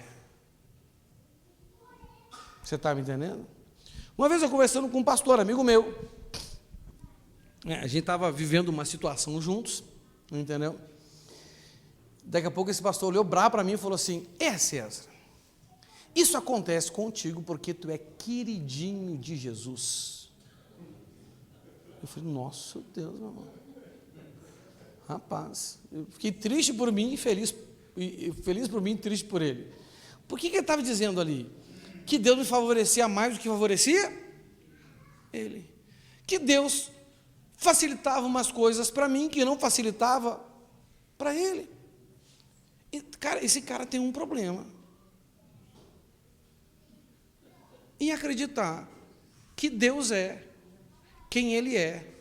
Você está me entendendo? Uma vez eu conversando com um pastor, amigo meu, a gente estava vivendo uma situação juntos, entendeu? Daqui a pouco esse pastor olhou bravo para mim e falou assim, César, isso acontece contigo porque tu é queridinho de Jesus. Eu falei, nossa Deus, meu irmão. Rapaz, eu fiquei triste por mim e feliz por mim e triste por ele. Por que ele estava dizendo ali? Que Deus me favorecia mais do que favorecia ele. Que Deus facilitava umas coisas para mim que não facilitava para ele. E, cara, esse cara tem um problema em acreditar que Deus é quem Ele é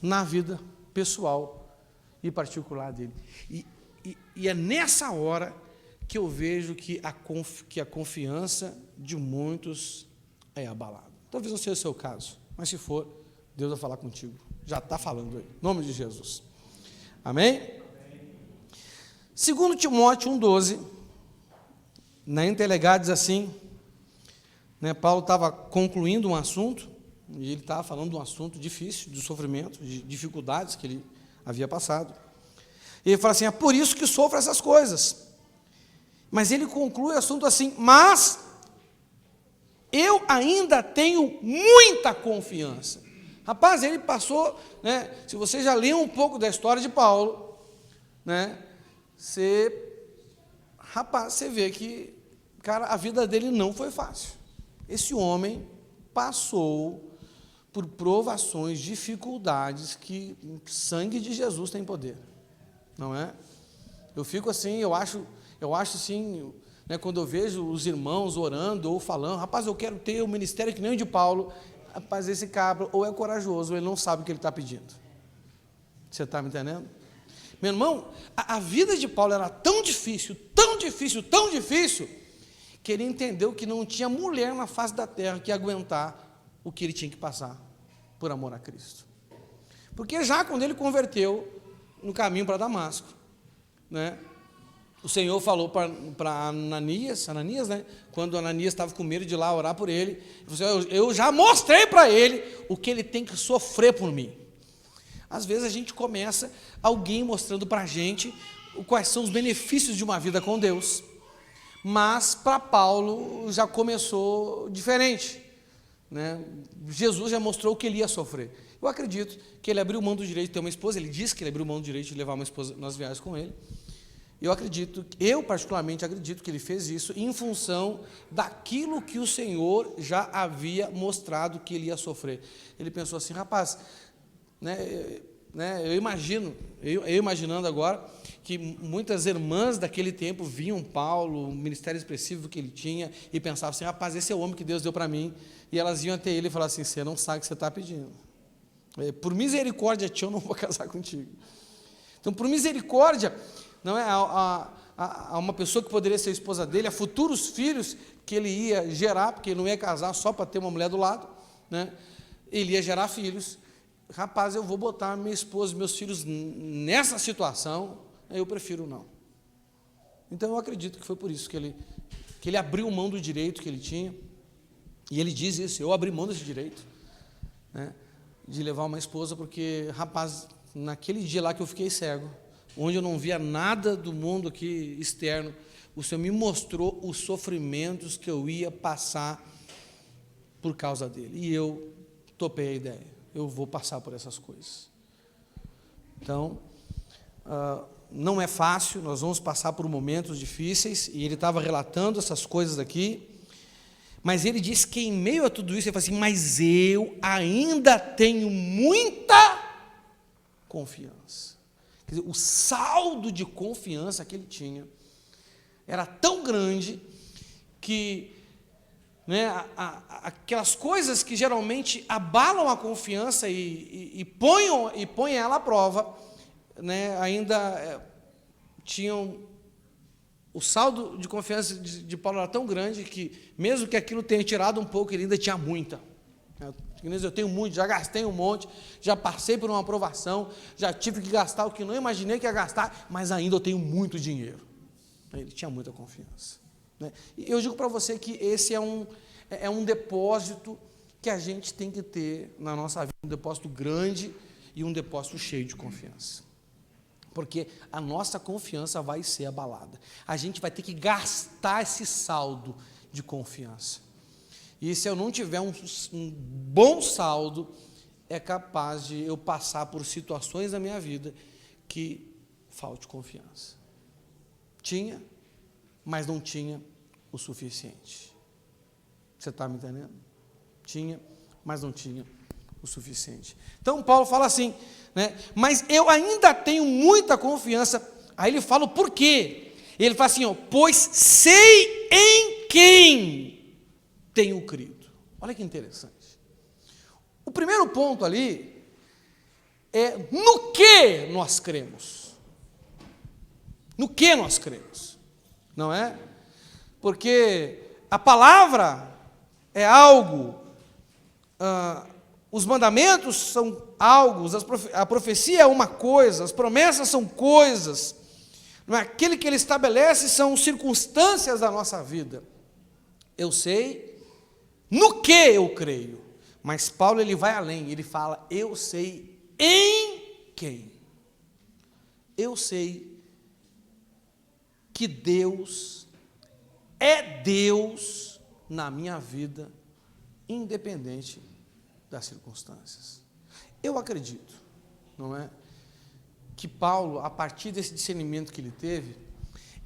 na vida pessoal e particular dele. E é nessa hora que eu vejo que a confiança de muitos é abalada. Talvez não seja o seu caso, mas se for, Deus vai falar contigo. Já está falando aí, em nome de Jesus. Amém? 2 Timóteo 1,12, na interlegada diz assim, né, Paulo estava concluindo um assunto, e ele estava falando de um assunto difícil, de sofrimento, de dificuldades que ele havia passado. E ele fala assim, é por isso que sofro essas coisas. Mas ele conclui o assunto assim, mas eu ainda tenho muita confiança. Rapaz, ele passou, né, se você já leu um pouco da história de Paulo, né, você vê que, cara, a vida dele não foi fácil. Esse homem passou por provações, dificuldades que o sangue de Jesus tem poder, não é? Eu fico assim, eu acho assim, né, quando eu vejo os irmãos orando ou falando, rapaz, eu quero ter o ministério que nem o de Paulo, rapaz, esse cabra ou é corajoso, ou ele não sabe o que ele está pedindo. Você está me entendendo? Meu irmão, a vida de Paulo era tão difícil, tão difícil, tão difícil, que ele entendeu que não tinha mulher na face da terra que ia aguentar o que ele tinha que passar por amor a Cristo. Porque já quando ele converteu no caminho para Damasco, né, o Senhor falou para Ananias, né, quando Ananias estava com medo de ir lá orar por ele, ele falou assim, eu já mostrei para ele o que ele tem que sofrer por mim. Às vezes a gente começa alguém mostrando para a gente quais são os benefícios de uma vida com Deus, mas para Paulo já começou diferente, né? Jesus já mostrou o que ele ia sofrer. Eu acredito que ele abriu mão do direito de ter uma esposa, ele disse que ele abriu mão do direito de levar uma esposa nas viagens com ele. Eu particularmente acredito que ele fez isso em função daquilo que o Senhor já havia mostrado que ele ia sofrer. Ele pensou assim, rapaz, eu imaginando agora que muitas irmãs daquele tempo viam Paulo, o ministério expressivo que ele tinha, e pensavam assim, rapaz, esse é o homem que Deus deu para mim, e elas iam até ele e falavam assim, você não sabe o que você está pedindo, por misericórdia eu não vou casar contigo. Então, por misericórdia, não é a uma pessoa que poderia ser esposa dele, a futuros filhos que ele ia gerar, porque ele não ia casar só para ter uma mulher do lado, né? Ele ia gerar filhos. Rapaz, eu vou botar minha esposa e meus filhos nessa situação, eu prefiro não. Então eu acredito que foi por isso que ele abriu mão do direito que ele tinha, e ele diz isso, eu abri mão desse direito, né, de levar uma esposa, porque, rapaz, naquele dia lá que eu fiquei cego, onde eu não via nada do mundo aqui externo, o Senhor me mostrou os sofrimentos que eu ia passar por causa dele, e eu topei a ideia. Eu vou passar por essas coisas. Então, não é fácil, nós vamos passar por momentos difíceis, e ele estava relatando essas coisas aqui, mas ele diz que em meio a tudo isso, ele fala assim, mas eu ainda tenho muita confiança. Quer dizer, o saldo de confiança que ele tinha era tão grande que, né, aquelas coisas que geralmente abalam a confiança e põem ela à prova, né, ainda tinham, o saldo de confiança de Paulo era tão grande que, mesmo que aquilo tenha tirado um pouco, ele ainda tinha muita. Eu tenho muito, já gastei um monte, já passei por uma aprovação, já tive que gastar o que não imaginei que ia gastar, mas ainda eu tenho muito dinheiro. Ele tinha muita confiança. E eu digo para você que esse é um depósito que a gente tem que ter na nossa vida, um depósito grande e um depósito cheio de confiança, porque a nossa confiança vai ser abalada, a gente vai ter que gastar esse saldo de confiança, e se eu não tiver um bom saldo, é capaz de eu passar por situações na minha vida que falte confiança. Tinha, mas não tinha o suficiente. Você está me entendendo? Tinha, mas não tinha o suficiente. Então, Paulo fala assim, né? Mas eu ainda tenho muita confiança. Aí ele fala o porquê. Ele fala assim, pois sei em quem tenho crido. Olha que interessante. O primeiro ponto ali é no que nós cremos. No que nós cremos. Não é? Porque a palavra é algo, os mandamentos são algo, a profecia é uma coisa, as promessas são coisas, não é? Aquilo que ele estabelece são circunstâncias da nossa vida. Eu sei no que eu creio, mas Paulo ele vai além, ele fala, eu sei em quem. Eu sei que Deus é Deus na minha vida, independente das circunstâncias. Eu acredito, não é, que Paulo, a partir desse discernimento que ele teve,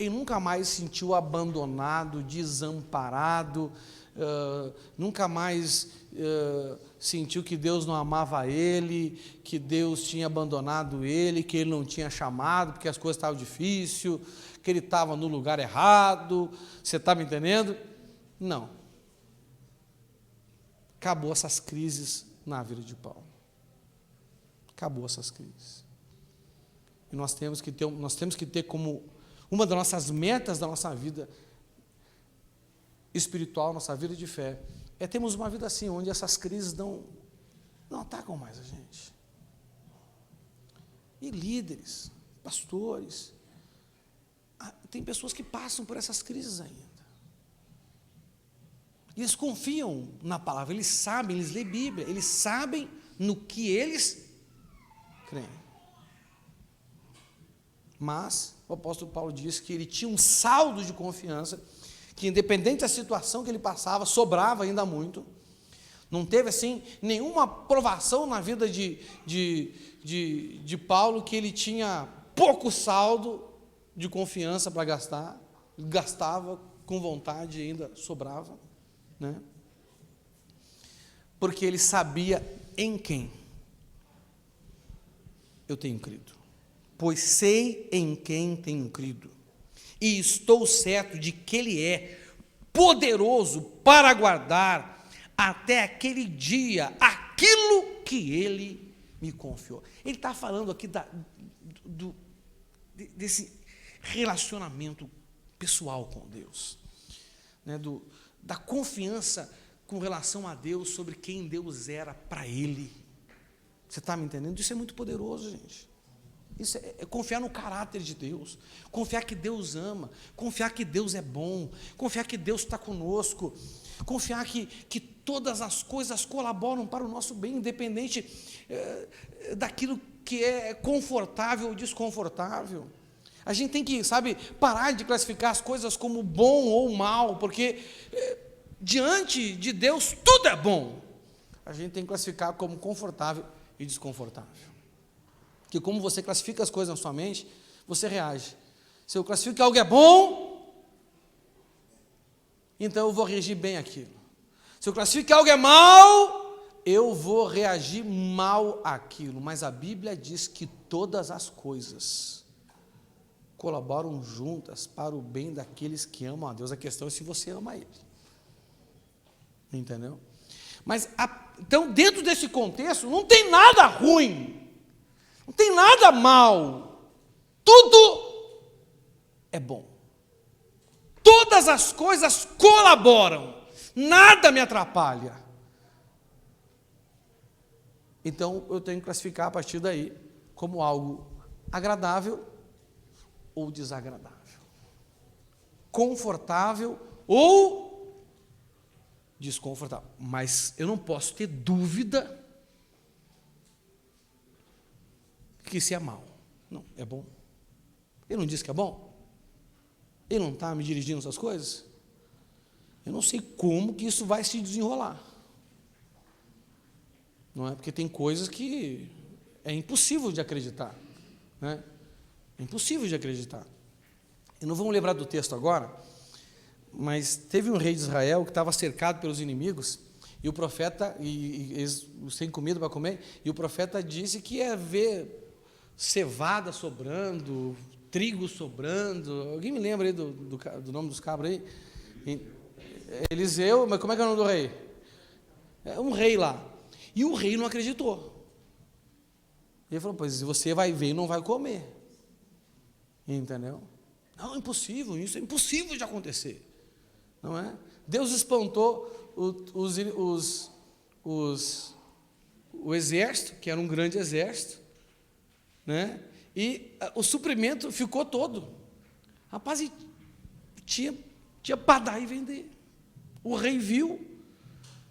ele nunca mais se sentiu abandonado, desamparado, nunca mais sentiu que Deus não amava ele, que Deus tinha abandonado ele, que ele não tinha chamado, porque as coisas estavam difíceis, que ele estava no lugar errado. Você está me entendendo? Não. Acabou essas crises na vida de Paulo. Acabou essas crises. E nós temos que ter como uma das nossas metas da nossa vida espiritual, nossa vida de fé, é termos uma vida assim, onde essas crises não atacam mais a gente. E líderes, pastores, tem pessoas que passam por essas crises ainda. E eles confiam na palavra, eles sabem, eles lêem Bíblia, eles sabem no que eles creem. Mas o apóstolo Paulo diz que ele tinha um saldo de confiança, que independente da situação que ele passava, sobrava ainda muito. Não teve assim nenhuma provação na vida de Paulo que ele tinha pouco saldo de confiança para gastar, gastava com vontade e ainda sobrava, né? Porque ele sabia em quem eu tenho crido. Pois sei em quem tenho crido, e estou certo de que Ele é poderoso para guardar até aquele dia aquilo que Ele me confiou. Ele está falando aqui desse relacionamento pessoal com Deus, né? Da confiança com relação a Deus, sobre quem Deus era para ele. Você está me entendendo? Isso é muito poderoso, gente. Isso é confiar no caráter de Deus, confiar que Deus ama, confiar que Deus é bom, confiar que Deus está conosco, confiar que todas as coisas colaboram para o nosso bem, independente daquilo que é confortável ou desconfortável. A gente tem que, parar de classificar as coisas como bom ou mal, porque diante de Deus tudo é bom. A gente tem que classificar como confortável e desconfortável. Porque como você classifica as coisas na sua mente, você reage. Se eu classifico que algo é bom, então eu vou reagir bem àquilo. Se eu classifico que algo é mal, eu vou reagir mal àquilo. Mas a Bíblia diz que todas as coisas colaboram juntas para o bem daqueles que amam a Deus. A questão é se você ama Ele. Entendeu? Mas, então, dentro desse contexto, não tem nada ruim. Não tem nada mal, tudo é bom, todas as coisas colaboram, nada me atrapalha. Então eu tenho que classificar a partir daí como algo agradável ou desagradável, confortável ou desconfortável, mas eu não posso ter dúvida que isso é mal. Não, é bom. Ele não disse que é bom? Ele não está me dirigindo essas coisas? Eu não sei como que isso vai se desenrolar. Não é? Porque tem coisas que é impossível de acreditar, né? É impossível de acreditar. E não vamos lembrar do texto agora, mas teve um rei de Israel que estava cercado pelos inimigos, e o profeta, e eles sem comida para comer, e o profeta disse que ia ver cevada sobrando, trigo sobrando. Alguém me lembra aí do nome dos cabras aí? Eliseu, mas como é que é o nome do rei? É um rei lá. E o rei não acreditou. Ele falou: pois você vai ver e não vai comer. Entendeu? Não, é impossível, isso é impossível de acontecer. Não é? Deus espantou o exército, que era um grande exército, né? E o suprimento ficou todo. Rapaz, e tinha para dar e vender. O rei viu,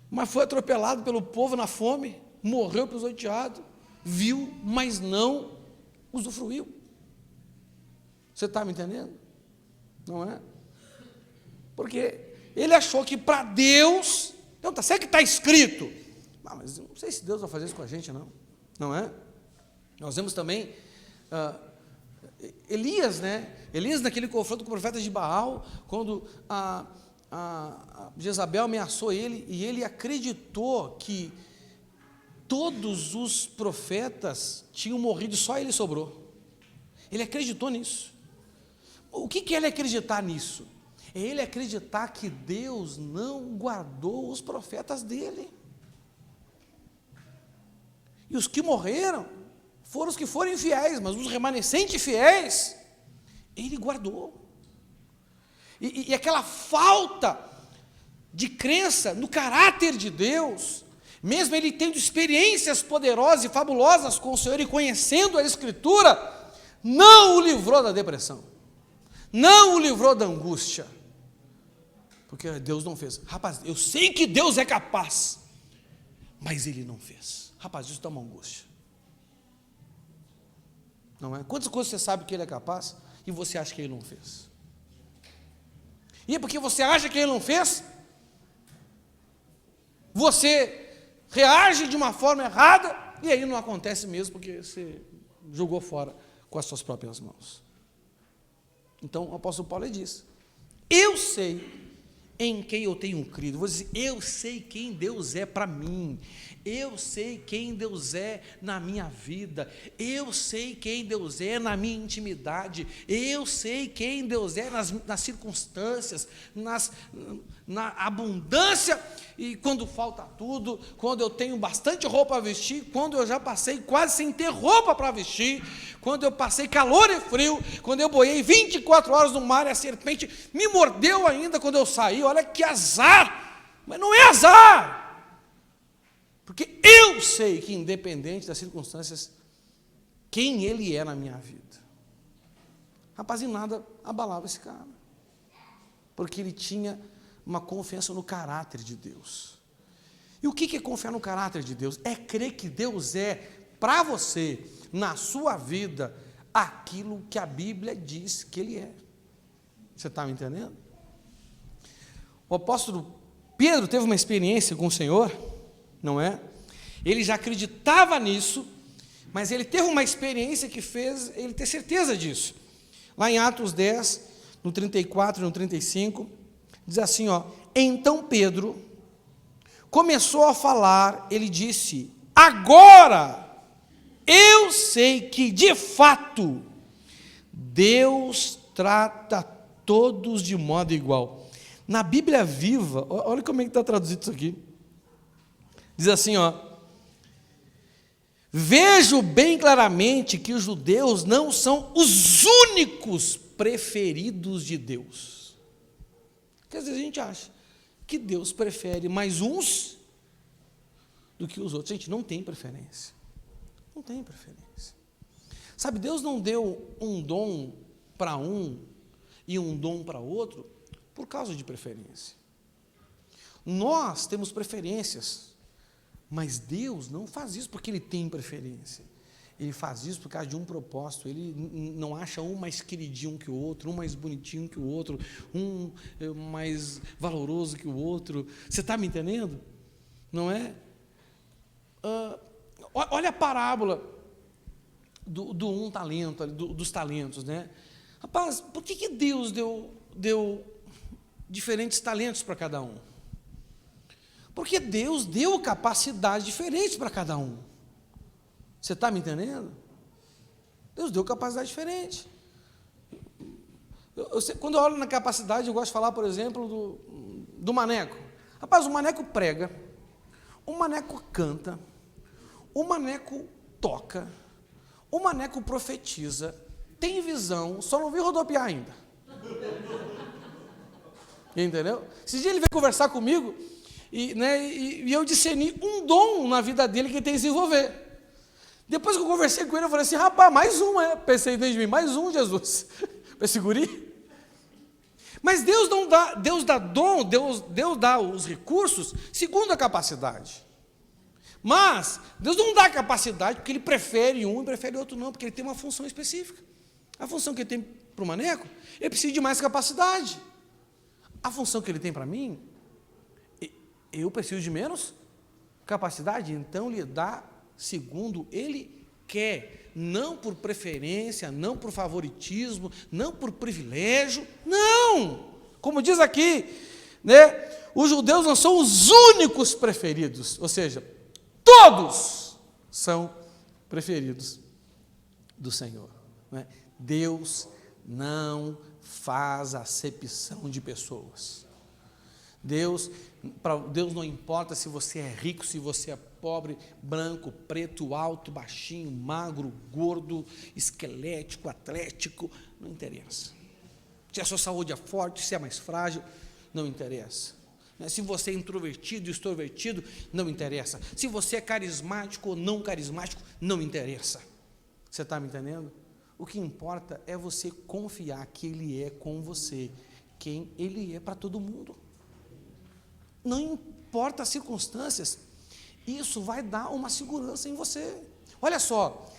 mas foi atropelado pelo povo na fome, morreu pisoteado, viu, mas não usufruiu. Você está me entendendo? Não é? Porque ele achou que para Deus, então tá certo que está escrito, mas eu não sei se Deus vai fazer isso com a gente, não é? Nós vemos também Elias, né? Elias naquele confronto com o profeta de Baal, quando a Jezabel ameaçou ele, e ele acreditou que todos os profetas tinham morrido, só ele sobrou. Ele acreditou nisso. O que é ele acreditar nisso? É ele acreditar que Deus não guardou os profetas dele. E os que morreram foram os que foram infiéis, mas os remanescentes fiéis, ele guardou. E aquela falta de crença no caráter de Deus, mesmo ele tendo experiências poderosas e fabulosas com o Senhor e conhecendo a Escritura, não o livrou da depressão, não o livrou da angústia, porque Deus não fez. Rapaz, eu sei que Deus é capaz, mas Ele não fez. Rapaz, isso dá uma angústia, não é? Quantas coisas você sabe que Ele é capaz e você acha que Ele não fez? E é porque você acha que Ele não fez, você reage de uma forma errada, e aí não acontece mesmo, porque você jogou fora com as suas próprias mãos. Então o apóstolo Paulo diz: eu sei em quem eu tenho crido. Vou dizer, eu sei quem Deus é para mim, eu sei quem Deus é na minha vida, eu sei quem Deus é na minha intimidade, eu sei quem Deus é nas circunstâncias, na abundância, e quando falta tudo, quando eu tenho bastante roupa a vestir, quando eu já passei quase sem ter roupa para vestir, quando eu passei calor e frio, quando eu boiei 24 horas no mar e a serpente me mordeu ainda quando eu saí. Olha que azar, mas não é azar, porque eu sei que independente das circunstâncias, quem Ele é na minha vida. Rapaz, em nada abalava esse cara, porque ele tinha uma confiança no caráter de Deus. E o que é confiar no caráter de Deus? É crer que Deus é para você, na sua vida, aquilo que a Bíblia diz que Ele é. Você está me entendendo? O apóstolo Pedro teve uma experiência com o Senhor, não é? Ele já acreditava nisso, mas ele teve uma experiência que fez ele ter certeza disso. Lá em Atos 10, no 34 e no 35, diz assim, ó: então Pedro começou a falar, ele disse: agora eu sei que de fato Deus trata todos de modo igual. Na Bíblia Viva, olha como é que está traduzido isso aqui. Diz assim, ó: vejo bem claramente que os judeus não são os únicos preferidos de Deus. Porque às vezes a gente acha que Deus prefere mais uns do que os outros. Gente, não tem preferência. Não tem preferência. Sabe, Deus não deu um dom para um e um dom para outro por causa de preferência. Nós temos preferências, mas Deus não faz isso porque Ele tem preferência. Ele faz isso por causa de um propósito. Ele não acha um mais queridinho que o outro, um mais bonitinho que o outro, um mais valoroso que o outro. Você está me entendendo? Não é? Olha a parábola do um talento, dos talentos, né? Rapaz, por que Deus deu diferentes talentos para cada um? Porque Deus deu capacidades diferentes para cada um. Você está me entendendo? Deus deu capacidade diferente. Quando eu olho na capacidade, eu gosto de falar, por exemplo, do maneco. Rapaz, o maneco prega, o maneco canta, o maneco toca, o maneco profetiza, tem visão, só não veio rodopiar ainda. Entendeu? Esse dia ele veio conversar comigo e eu discerni um dom na vida dele que ele tem que desenvolver. Depois que eu conversei com ele, eu falei assim: rapaz, mais um, pensei dentro de mim, mais um, Jesus, para esse guri. Mas Deus não dá, Deus dá dom, Deus dá os recursos segundo a capacidade. Mas Deus não dá capacidade porque Ele prefere um e prefere outro não, porque Ele tem uma função específica. A função que Ele tem para o maneco, Ele precisa de mais capacidade. A função que Ele tem para mim, eu preciso de menos capacidade, então Ele dá segundo Ele quer, não por preferência, não por favoritismo, não por privilégio, não! Como diz aqui, né, os judeus não são os únicos preferidos, ou seja, todos são preferidos do Senhor. Né? Deus não faz acepção de pessoas. Para Deus não importa se você é rico, se você é pobre, branco, preto, alto, baixinho, magro, gordo, esquelético, atlético, não interessa. Se a sua saúde é forte, se é mais frágil, não interessa. Se você é introvertido, extrovertido, não interessa. Se você é carismático ou não carismático, não interessa. Você está me entendendo? O que importa é você confiar que Ele é com você, quem Ele é para todo mundo. Não importa as circunstâncias, isso vai dar uma segurança em você. Olha só,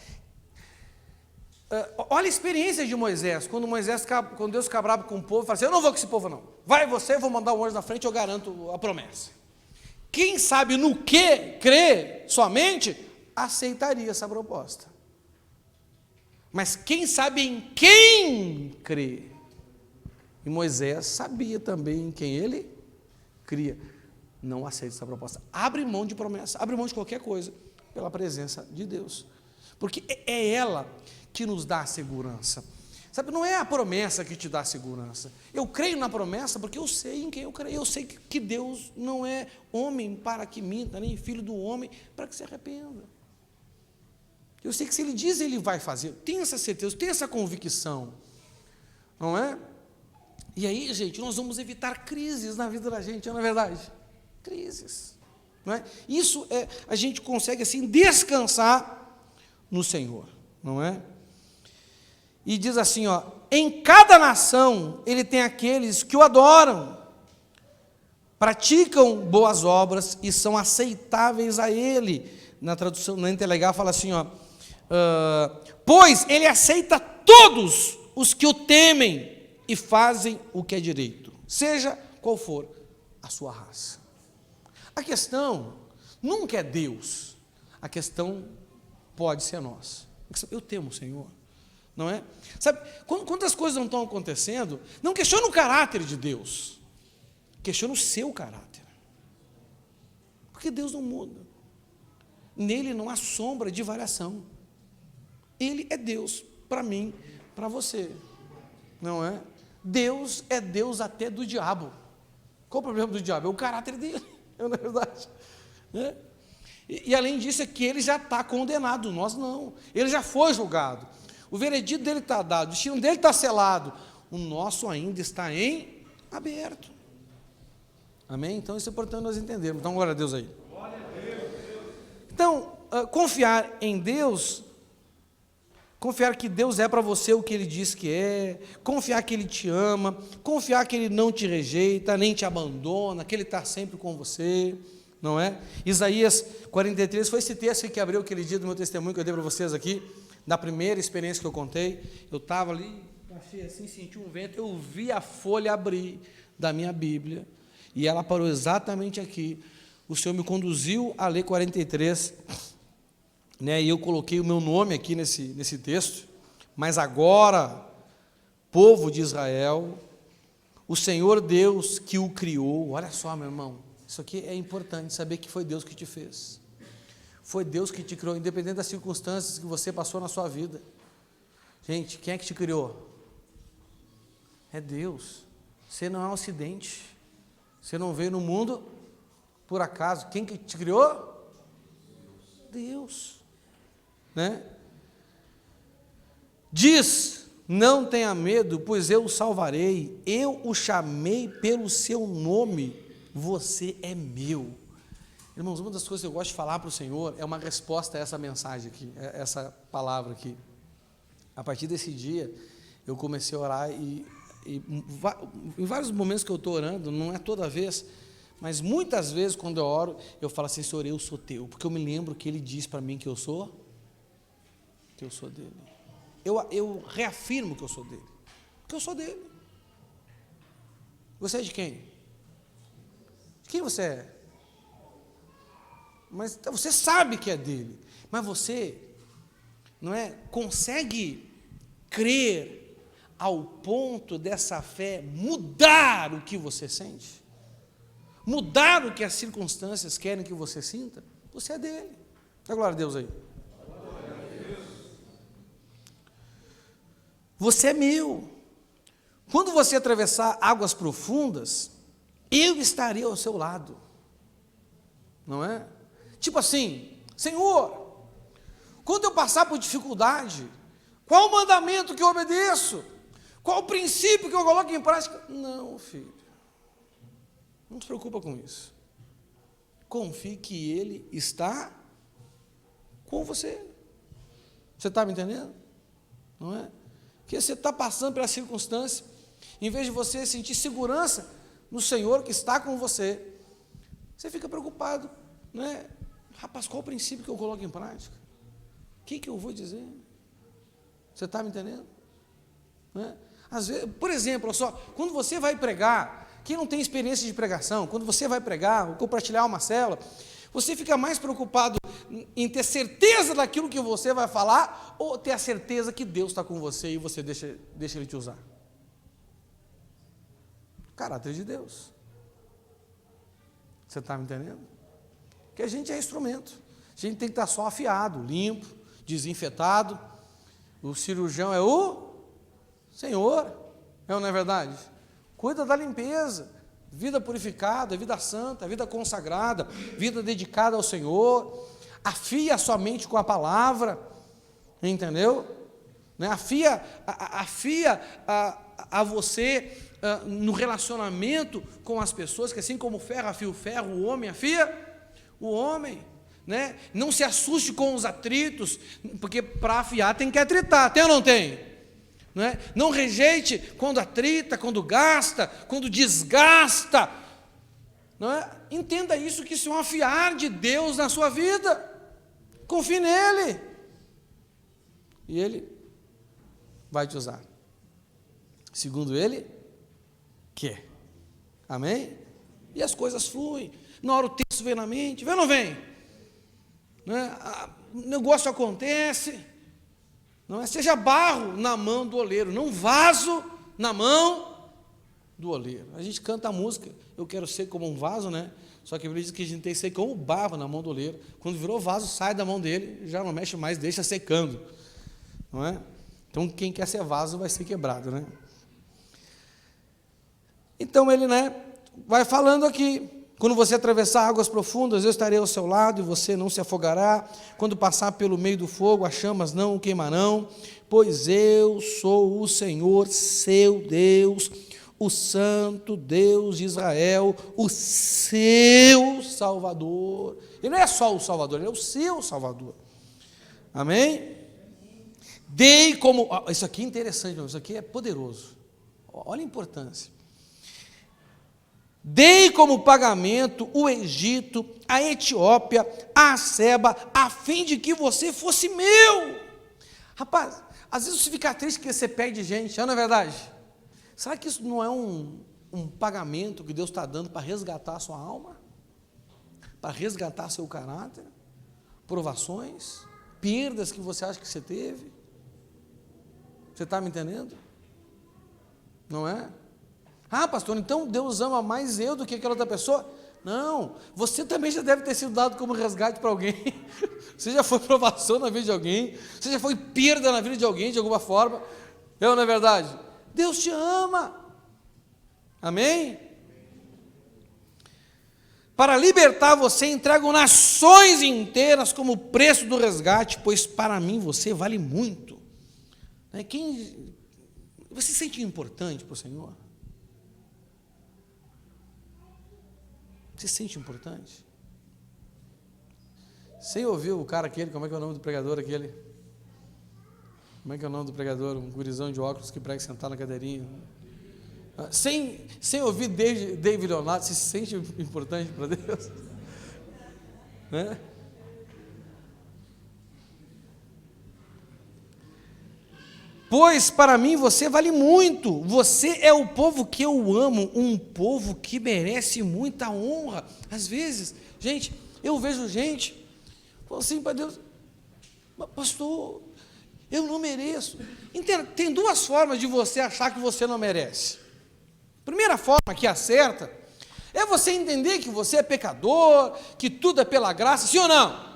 olha a experiência de Moisés, quando Deus fica bravo com o povo, fala assim, eu não vou com esse povo não, vai você, eu vou mandar um anjo na frente, eu garanto a promessa. Quem sabe no que crê somente, aceitaria essa proposta. Mas quem sabe em quem crê? E Moisés sabia também em quem ele cria. Não aceita essa proposta. Abre mão de promessa, abre mão de qualquer coisa, pela presença de Deus. Porque é ela que nos dá a segurança. Sabe, não é a promessa que te dá a segurança. Eu creio na promessa porque eu sei em quem eu creio. Eu sei que Deus não é homem para que minta, nem filho do homem para que se arrependa. Eu sei que se Ele diz, Ele vai fazer. Tenho essa certeza, tenho essa convicção. Não é? E aí, gente, nós vamos evitar crises na vida da gente, não é verdade? Crises. Não é? Isso a gente consegue, assim, descansar no Senhor. Não é? E diz assim, ó, em cada nação Ele tem aqueles que o adoram, praticam boas obras e são aceitáveis a Ele. Na tradução, na Interlegal, fala assim, ó, pois Ele aceita todos os que o temem e fazem o que é direito, seja qual for a sua raça. A questão nunca é Deus, a questão pode ser nós. Eu temo o Senhor, não é? Sabe, quando as coisas não estão acontecendo, não questiona o caráter de Deus, questiona o seu caráter, porque Deus não muda, nele não há sombra de variação. Ele é Deus para mim, para você, não é? Deus é Deus até do diabo. Qual o problema do diabo? É o caráter dele, não é verdade? É. E além disso é que ele já está condenado, nós não. Ele já foi julgado. O veredito dele está dado, o destino dele está selado. O nosso ainda está em aberto. Amém? Então isso é importante nós entendermos. Então, glória a Deus aí. Glória a Deus. Então, confiar em Deus, confiar que Deus é para você o que Ele diz que é, confiar que Ele te ama, confiar que Ele não te rejeita, nem te abandona, que Ele está sempre com você, não é? Isaías 43, foi esse texto que abriu aquele dia do meu testemunho que eu dei para vocês aqui, da primeira experiência que eu contei. Eu estava ali, achei assim, senti um vento, eu vi a folha abrir da minha Bíblia, e ela parou exatamente aqui. O Senhor me conduziu a ler 43, né, e eu coloquei o meu nome aqui nesse texto. Mas agora, povo de Israel, o Senhor Deus que o criou, olha só, meu irmão, isso aqui é importante, saber que foi Deus que te fez, foi Deus que te criou, independente das circunstâncias que você passou na sua vida. Gente, quem é que te criou? É Deus. Você não é um acidente, você não veio no mundo por acaso. Quem que te criou? Deus. Né? Diz, não tenha medo, pois eu o salvarei, eu o chamei pelo seu nome, você é meu. Irmãos, uma das coisas que eu gosto de falar para o Senhor é uma resposta a essa mensagem aqui, essa palavra aqui. A partir desse dia, eu comecei a orar e em vários momentos que eu estou orando, não é toda vez, mas muitas vezes quando eu oro, eu falo assim, Senhor, eu sou teu, porque eu me lembro que Ele diz para mim que eu sou dele. Eu reafirmo que eu sou dele, que eu sou dele. Você é de quem? De quem você é? Mas você sabe que é dele, mas você não é, consegue crer ao ponto dessa fé mudar o que você sente, mudar o que as circunstâncias querem que você sinta, você é dele. Dá glória a Deus aí. Você é meu. Quando você atravessar águas profundas, eu estarei ao seu lado. Não é? Tipo assim, Senhor, quando eu passar por dificuldade, qual o mandamento que eu obedeço? Qual o princípio que eu coloco em prática? Não, filho. Não se preocupa com isso. Confie que Ele está com você. Você está me entendendo? Não é? Que você está passando pela circunstância, em vez de você sentir segurança no Senhor que está com você, você fica preocupado, não é? Rapaz, qual o princípio que eu coloco em prática? O que eu vou dizer? Você está me entendendo? Não é? Às vezes, por exemplo, olha só, quando você vai pregar, quem não tem experiência de pregação, quando você vai pregar ou compartilhar uma célula, você fica mais preocupado em ter certeza daquilo que você vai falar ou ter a certeza que Deus está com você e você deixa Ele te usar? Caráter de Deus. Você está me entendendo? Que a gente é instrumento. A gente tem que estar só afiado, limpo, desinfetado. O cirurgião é o Senhor. Não é verdade? Cuida da limpeza. Vida purificada, vida santa, vida consagrada, vida dedicada ao Senhor. Afia a sua mente com a palavra. Entendeu? Né? Afia a você no relacionamento com as pessoas, que assim como o ferro afia o ferro, o homem afia o homem, né? Não se assuste com os atritos, porque para afiar tem que atritar, tem ou não tem? Não é? Não rejeite quando atrita, quando gasta, quando desgasta, não é? Entenda isso, que isso é um afiar de Deus na sua vida, confie nele, e Ele vai te usar, segundo Ele quer, amém? E as coisas fluem, na hora o texto vem na mente, vem ou não vem? Não é? O negócio acontece, não é? Seja barro na mão do oleiro, não vaso na mão do oleiro. A gente canta a música, eu quero ser como um vaso, né? Só que a Bíblia diz que a gente tem que ser como barro na mão do oleiro. Quando virou vaso, sai da mão dele, já não mexe mais, deixa secando, não é? Então quem quer ser vaso vai ser quebrado, né? Então ele, né, vai falando aqui: quando você atravessar águas profundas, eu estarei ao seu lado e você não se afogará. Quando passar pelo meio do fogo, as chamas não o queimarão, pois eu sou o Senhor, seu Deus, o Santo Deus de Israel, o seu Salvador. Ele não é só o Salvador, ele é o seu Salvador. Amém? Dei como... Isso aqui é interessante, isso aqui é poderoso. Olha a importância. Dei como pagamento o Egito, a Etiópia, a Seba, a fim de que você fosse meu. Rapaz, às vezes você fica triste que você perde gente, não é verdade? Será que isso não é um pagamento que Deus está dando para resgatar a sua alma? Para resgatar seu caráter? Provações? Perdas que você acha que você teve? Você está me entendendo? Não é? Ah, pastor, então Deus ama mais eu do que aquela outra pessoa? Não, você também já deve ter sido dado como resgate para alguém. Você já foi provação na vida de alguém, você já foi perda na vida de alguém de alguma forma. Não é verdade? Deus te ama. Amém? Para libertar você, entrego nações inteiras como preço do resgate, pois para mim você vale muito. Você se sente importante para o Senhor? Você se sente importante? Você ouviu o cara aquele, como é que é o nome do pregador aquele? Como é que é o nome do pregador? Um gurizão de óculos que prega sentado na cadeirinha. Sem ouvir David Leonardo, você se sente importante para Deus? Né? Pois para mim você vale muito, você é o povo que eu amo, um povo que merece muita honra. Às vezes, gente, eu vejo gente, falo assim para Deus, pastor, Eu não mereço. Entenda, tem duas formas de você achar que você não merece. Primeira forma, que acerta, é você entender que você é pecador, que tudo é pela graça, sim ou não?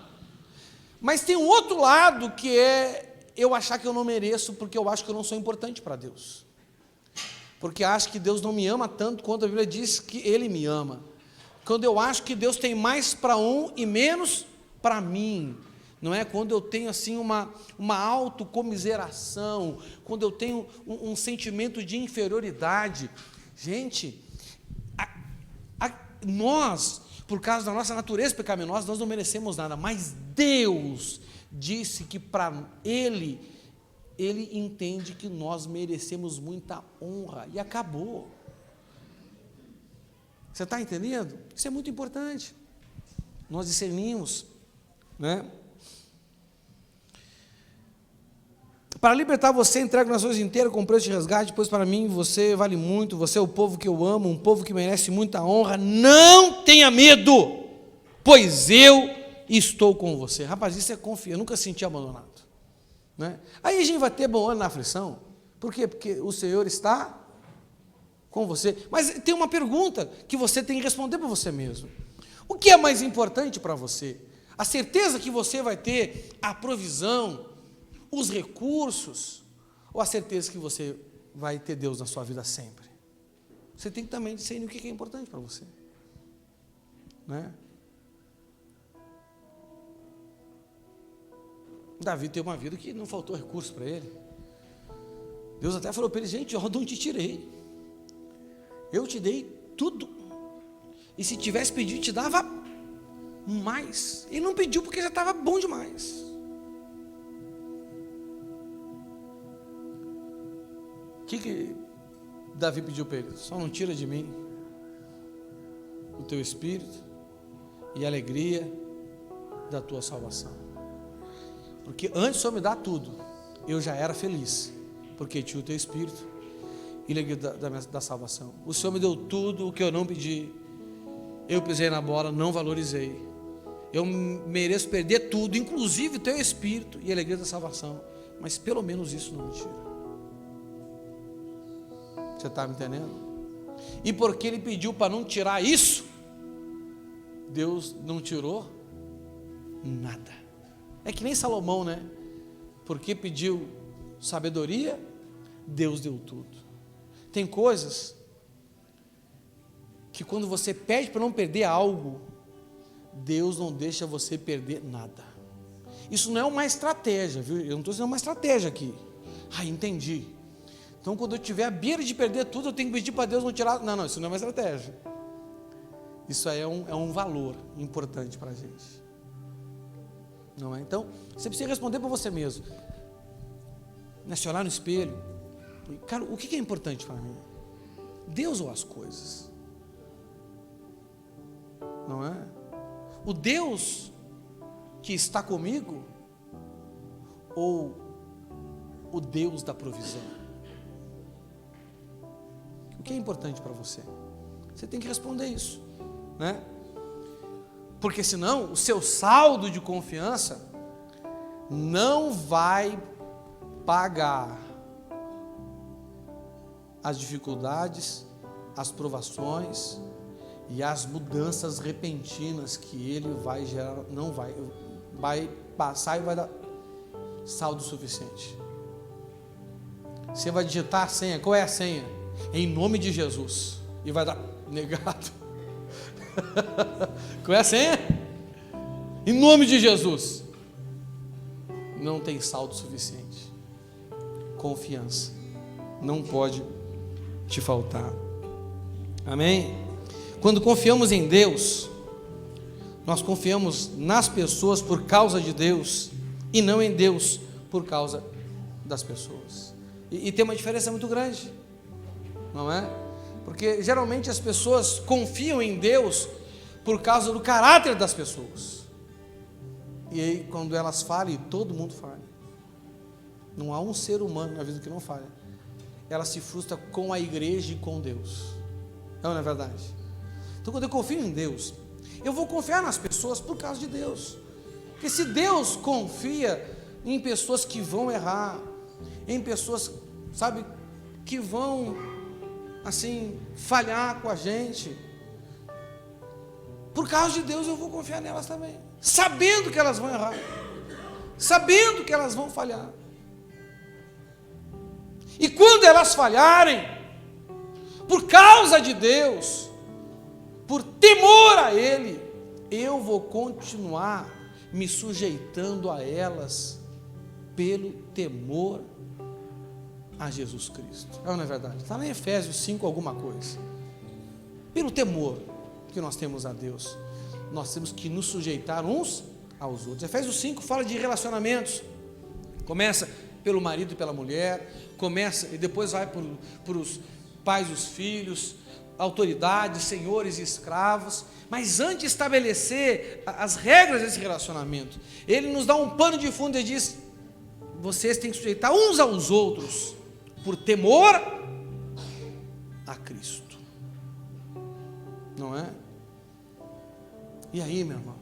Mas tem um outro lado que é eu achar que eu não mereço, porque eu acho que eu não sou importante para Deus. Porque acho que Deus não me ama tanto quanto a Bíblia diz que Ele me ama. Quando eu acho que Deus tem mais para um e menos para mim. Não é? Quando eu tenho assim uma autocomiseração, quando eu tenho um sentimento de inferioridade. Gente, nós, por causa da nossa natureza pecaminosa, nós não merecemos nada, mas Deus disse que para Ele entende que nós merecemos muita honra, e acabou. Você está entendendo? Isso é muito importante. Nós discernimos, né? Para libertar você, entrego nações inteiras com preço de resgate, pois para mim você vale muito, você é o povo que eu amo, um povo que merece muita honra. Não tenha medo, pois eu estou com você. Rapaz, isso é confiança, eu nunca senti abandonado, né? Aí a gente vai ter bom ano na aflição. Por quê? Porque o Senhor está com você. Mas tem uma pergunta que você tem que responder para você mesmo. O que é mais importante para você? A certeza que você vai ter a provisão, os recursos, ou a certeza que você vai ter Deus na sua vida sempre? Você tem que também discernir o que é importante para você, né? Davi teve uma vida que não faltou recurso para ele. Deus até falou para ele: gente, eu não te tirei, eu te dei tudo, e se tivesse pedido, te dava mais. Ele não pediu porque já estava bom demais. O que Davi pediu para ele? Só não tira de mim o teu espírito e a alegria da tua salvação. Porque antes o Senhor me dá tudo, eu já era feliz, porque tinha o teu espírito e a alegria da salvação. O Senhor me deu tudo o que eu não pedi, eu pisei na bola, não valorizei. Eu mereço perder tudo, inclusive o teu espírito e a alegria da salvação, mas pelo menos isso não me tira. Você está me entendendo? E porque ele pediu para não tirar isso, Deus não tirou nada. É que nem Salomão, né? Porque pediu sabedoria, Deus deu tudo. Tem coisas que quando você pede para não perder algo, Deus não deixa você perder nada. Isso não é uma estratégia, viu? Eu não estou dizendo uma estratégia aqui. Entendi. Então, quando eu tiver a beira de perder tudo, eu tenho que pedir para Deus não tirar. Não, isso não é uma estratégia. Isso aí é um valor importante para a gente. Não é? Então, você precisa responder para você mesmo. Se olhar no espelho, cara, o que é importante para mim? Deus ou as coisas? Não é? O Deus que está comigo ou o Deus da provisão? O que é importante para você? Você tem que responder isso, né? Porque senão o seu saldo de confiança não vai pagar as dificuldades, as provações e as mudanças repentinas que ele vai gerar. Não vai passar e vai dar saldo suficiente. Você vai digitar a senha. Qual é a senha? Em nome de Jesus, e vai dar negado. Qual é a senha? Em nome de Jesus. Não tem saldo suficiente. Confiança não pode te faltar. Amém? Quando confiamos em Deus, nós confiamos nas pessoas por causa de Deus e não em Deus por causa das pessoas. E tem uma diferença muito grande, não é? Porque geralmente as pessoas confiam em Deus por causa do caráter das pessoas. E aí quando elas falham, todo mundo falha. Não há um ser humano na vida que não falha. Ela se frustra com a igreja e com Deus. Não é verdade? Então quando eu confio em Deus, eu vou confiar nas pessoas por causa de Deus. Porque se Deus confia em pessoas que vão errar, em pessoas, sabe, que vão, assim, falhar com a gente. Por causa de Deus eu vou confiar nelas também, sabendo que elas vão errar, sabendo que elas vão falhar. E quando elas falharem, por causa de Deus, por temor a Ele, eu vou continuar me sujeitando a elas pelo temor a Jesus Cristo. Não é verdade? Está lá em Efésios 5 alguma coisa. Pelo temor que nós temos a Deus, nós temos que nos sujeitar uns aos outros. Efésios 5 fala de relacionamentos. Começa pelo marido e pela mulher, começa e depois vai por os pais e os filhos, autoridades, senhores e escravos. Mas antes de estabelecer as regras desse relacionamento, ele nos dá um pano de fundo e diz: vocês têm que sujeitar uns aos outros por temor a Cristo. Não é? E aí, meu irmão,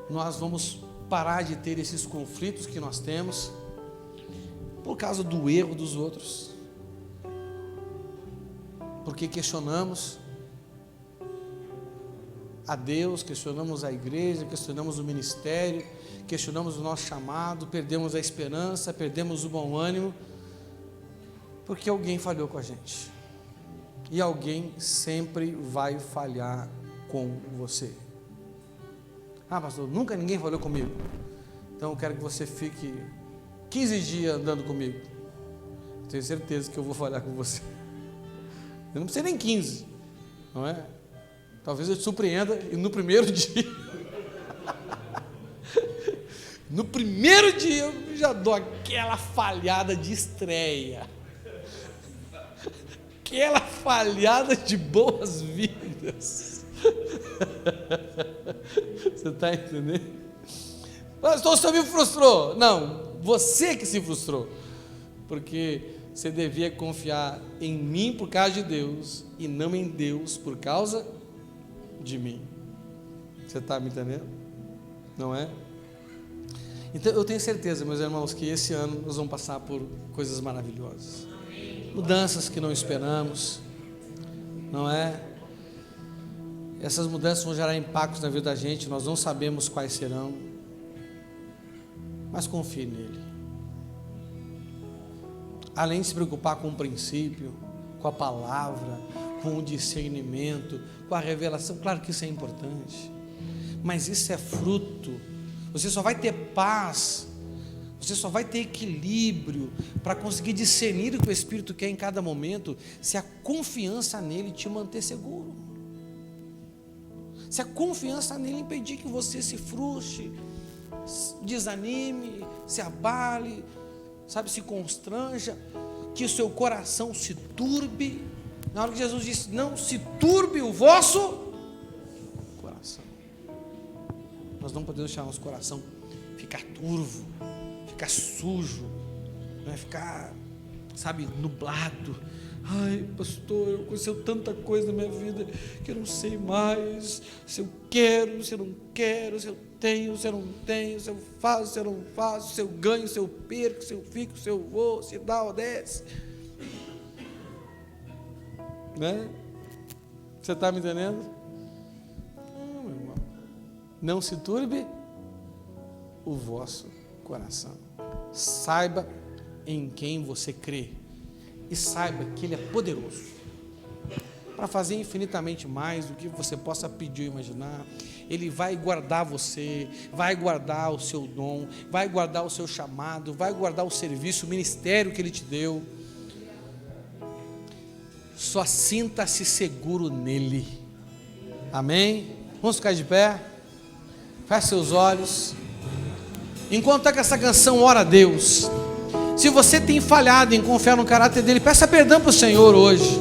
nós vamos parar de ter esses conflitos que nós temos por causa do erro dos outros, porque questionamos a Deus, questionamos a igreja, questionamos o ministério, questionamos o nosso chamado, perdemos a esperança, perdemos o bom ânimo, porque alguém falhou com a gente, e alguém sempre vai falhar com você. Ah, pastor, nunca ninguém falhou comigo, então eu quero que você fique 15 dias andando comigo, tenho certeza que eu vou falhar com você. Eu não preciso nem 15, não é? Talvez eu te surpreenda e no primeiro dia, no primeiro dia eu já dou aquela falhada de estreia, aquela falhada de boas-vindas. Você está entendendo? Pastor, você me frustrou. Não, você que se frustrou, porque você devia confiar em mim por causa de Deus e não em Deus por causa de mim. Você está me entendendo? Não é? Então eu tenho certeza, meus irmãos, que esse ano nós vamos passar por coisas maravilhosas, mudanças que não esperamos, não é? Essas mudanças vão gerar impactos na vida da gente, nós não sabemos quais serão, mas confie nele. Além de se preocupar com o princípio, com a palavra, com o discernimento, com a revelação, claro que isso é importante, mas isso é fruto. Você só vai ter paz, você só vai ter equilíbrio para conseguir discernir o que o Espírito quer em cada momento, se a confiança nele te manter seguro, se a confiança nele impedir que você se frustre, desanime, se abale, sabe, se constranja, que o seu coração se turbe. Na hora que Jesus disse: não se turbe o vosso coração, nós não podemos deixar nosso coração ficar turvo, ficar sujo, não é? Ficar, sabe, nublado. Ai, pastor, aconteceu tanta coisa na minha vida que eu não sei mais se eu quero, se eu não quero, se eu tenho, se eu não tenho, se eu faço, se eu não faço, se eu ganho, se eu perco, se eu fico, se eu vou, se dá ou desce, né? Você está me entendendo? Não, meu irmão, não se turbe o vosso coração, saiba em quem você crê e saiba que Ele é poderoso para fazer infinitamente mais do que você possa pedir ou imaginar. Ele vai guardar você, vai guardar o seu dom, vai guardar o seu chamado, vai guardar o serviço, o ministério que Ele te deu. Só sinta-se seguro nele. Amém? Vamos ficar de pé, feche seus olhos. Enquanto está com essa canção, ora a Deus. Se você tem falhado em confiar no caráter dele, peça perdão para o Senhor hoje.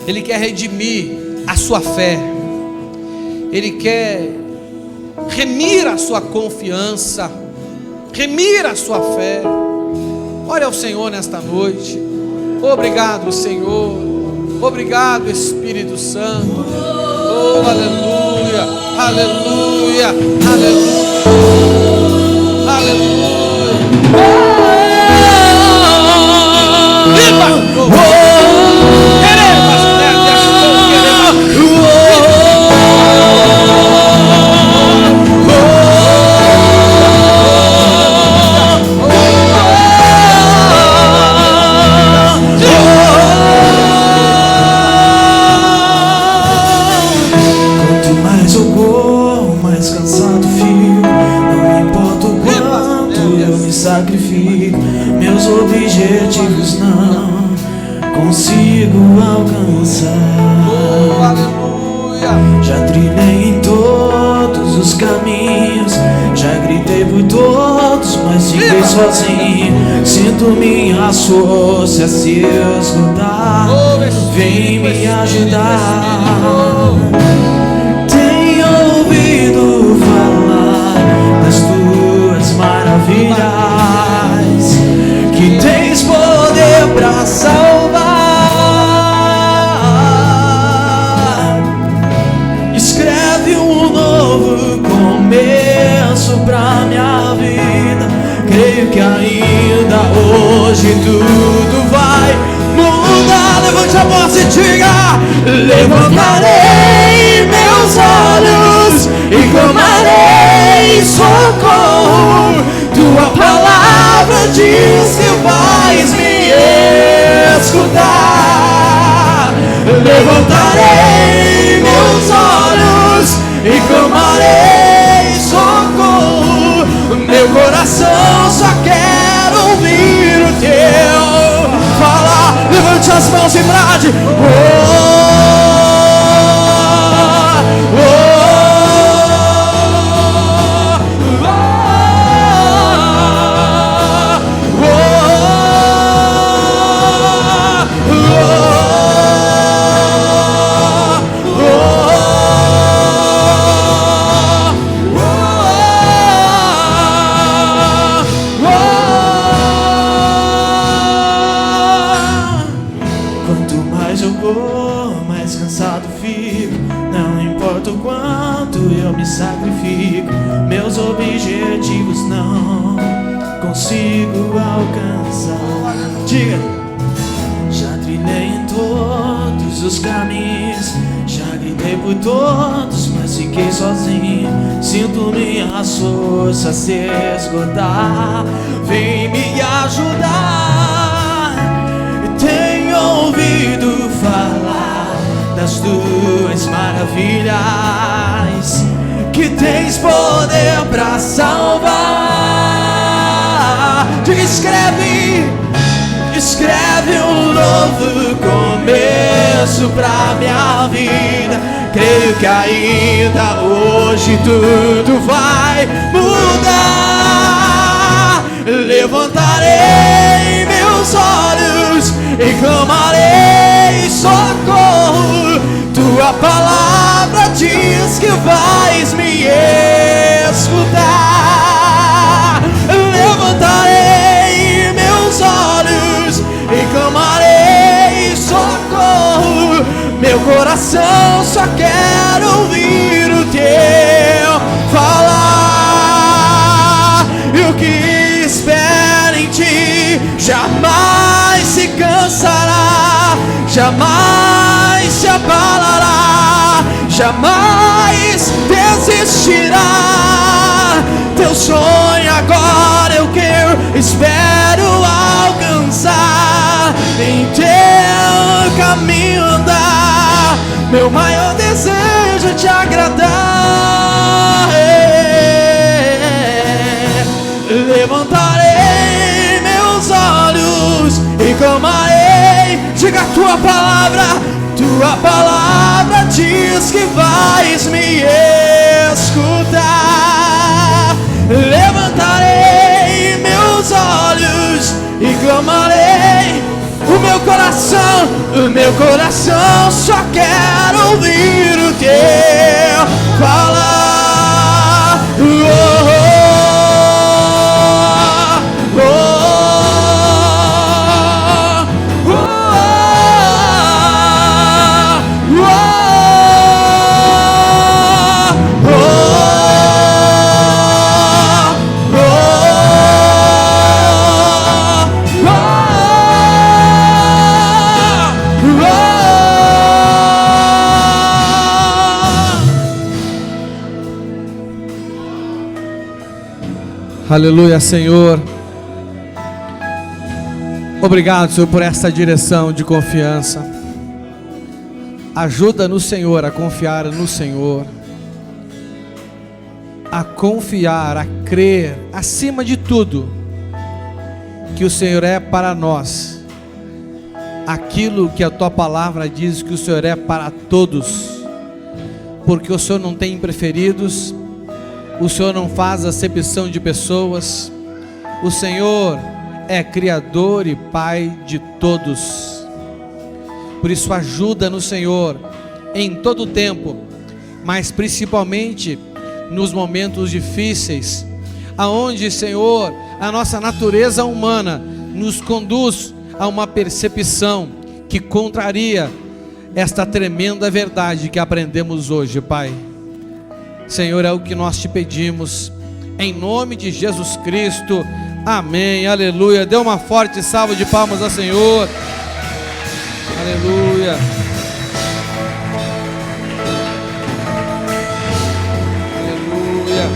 Ele quer redimir a sua fé, Ele quer remir a sua confiança, remir a sua fé. Ore ao Senhor nesta noite. Obrigado, Senhor. Obrigado, Espírito Santo. Oh, aleluia, aleluia, aleluia. Sacrifico, meus objetivos não consigo alcançar. Já trilhei em todos os caminhos, já gritei por todos, mas fiquei sozinho. Sinto minhas forças se esgotar, vem me ajudar. Tenho ouvido falar das tuas maravilhas, que tens poder pra salvar. Escreve um novo começo pra minha vida. Creio que ainda hoje tudo vai mudar. Levante a voz e diga: levantarei meus olhos e clamarei socorro. Tua palavra diz que vais me escutar. Levantarei meus olhos e clamarei socorro. Meu coração só quer ouvir o teu falar. Levante as mãos e brade: mais cansado fico, não importa o quanto eu me sacrifico, meus objetivos não consigo alcançar. Diga: já trilhei em todos os caminhos, já gritei por todos, mas fiquei sozinho. Sinto minhas forças se esgotar, vem me ajudar. Tenho ouvido falar das tuas maravilhas, que tens poder pra salvar. Diga: escreve um novo começo pra minha vida. Creio que ainda hoje tudo vai mudar. Levantarei meus olhos e clamarei socorro. Tua palavra diz que vais me escutar. Levantarei meus olhos e clamarei socorro. Meu coração só quer ouvir o teu falar. E o que espera em ti jamais se cansará, jamais se abalará, jamais desistirá. Teu sonho agora é o que eu espero alcançar, em teu caminho andar. Meu maior desejo é te agradar. Levantarei meus olhos e clamarei. Diga: tua palavra diz que vais me escutar. Levantarei meus olhos e clamarei. O meu coração só quer ouvir o teu falar. Aleluia, Senhor. Obrigado, Senhor, por essa direção de confiança. Ajuda no Senhor, a confiar no Senhor, a confiar, a crer, acima de tudo, que o Senhor é para nós aquilo que a Tua palavra diz que o Senhor é para todos, porque o Senhor não tem preferidos, o Senhor não faz acepção de pessoas, o Senhor é Criador e Pai de todos. Por isso ajuda no Senhor em todo o tempo, mas principalmente nos momentos difíceis, aonde, Senhor, a nossa natureza humana nos conduz a uma percepção que contraria esta tremenda verdade que aprendemos hoje, Pai. Senhor, é o que nós te pedimos, em nome de Jesus Cristo, amém, aleluia. Dê uma forte salva de palmas ao Senhor. Aleluia. Aleluia.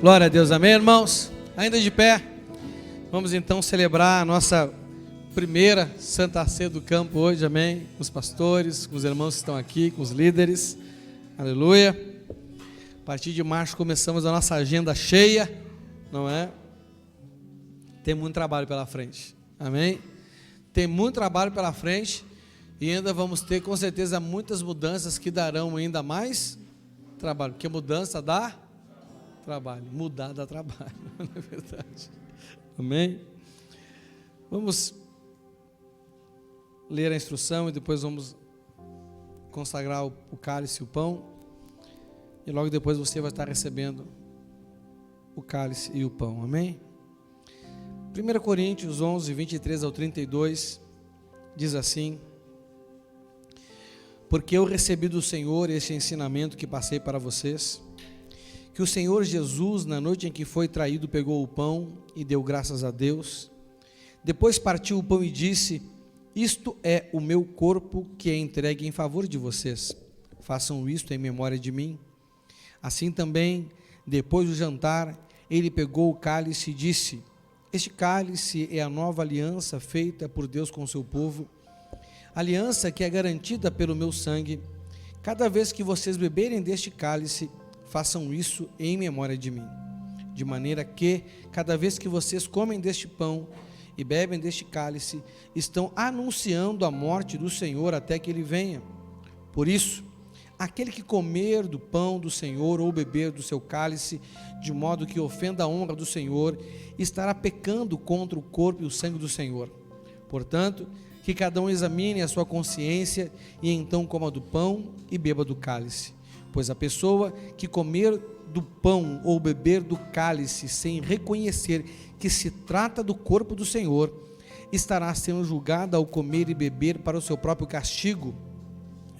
Glória a Deus, amém, irmãos? Ainda de pé, vamos então celebrar a nossa primeira Santa Ceia do Campo hoje, amém? Com os pastores, com os irmãos que estão aqui, com os líderes, aleluia. A partir de março começamos a nossa agenda cheia, não é? Tem muito trabalho pela frente, amém? Tem muito trabalho pela frente e ainda vamos ter com certeza muitas mudanças que darão ainda mais trabalho, porque mudança dá trabalho, mudar dá trabalho, não é verdade? Amém? Vamos ler a instrução e depois vamos consagrar o cálice e o pão. E logo depois você vai estar recebendo o cálice e o pão, amém? 1 Coríntios 11, 23 ao 32, diz assim: porque eu recebi do Senhor este ensinamento que passei para vocês, que o Senhor Jesus, na noite em que foi traído, pegou o pão e deu graças a Deus, depois partiu o pão e disse: isto é o meu corpo que é entregue em favor de vocês, façam isto em memória de mim. Assim também, depois do jantar, ele pegou o cálice e disse: este cálice é a nova aliança feita por Deus com o seu povo, aliança que é garantida pelo meu sangue. Cada vez que vocês beberem deste cálice, façam isso em memória de mim. De maneira que, cada vez que vocês comem deste pão e bebem deste cálice, estão anunciando a morte do Senhor até que ele venha. Por isso, aquele que comer do pão do Senhor ou beber do seu cálice, de modo que ofenda a honra do Senhor, estará pecando contra o corpo e o sangue do Senhor. Portanto, que cada um examine a sua consciência e então coma do pão e beba do cálice. Pois a pessoa que comer do pão ou beber do cálice sem reconhecer que se trata do corpo do Senhor, estará sendo julgada ao comer e beber para o seu próprio castigo.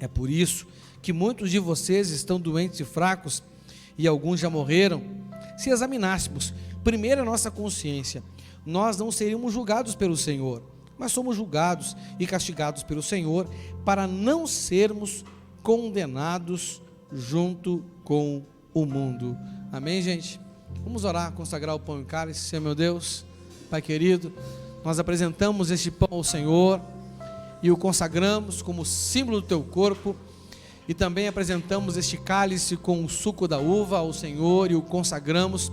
É por isso que muitos de vocês estão doentes e fracos, e alguns já morreram. Se examinássemos primeiro a nossa consciência, nós não seríamos julgados pelo Senhor, mas somos julgados e castigados pelo Senhor, para não sermos condenados junto com o mundo. Amém, gente? Vamos orar, consagrar o pão e o cálice. Senhor meu Deus, Pai querido, nós apresentamos este pão ao Senhor e o consagramos como símbolo do teu corpo, e também apresentamos este cálice com o suco da uva ao Senhor e o consagramos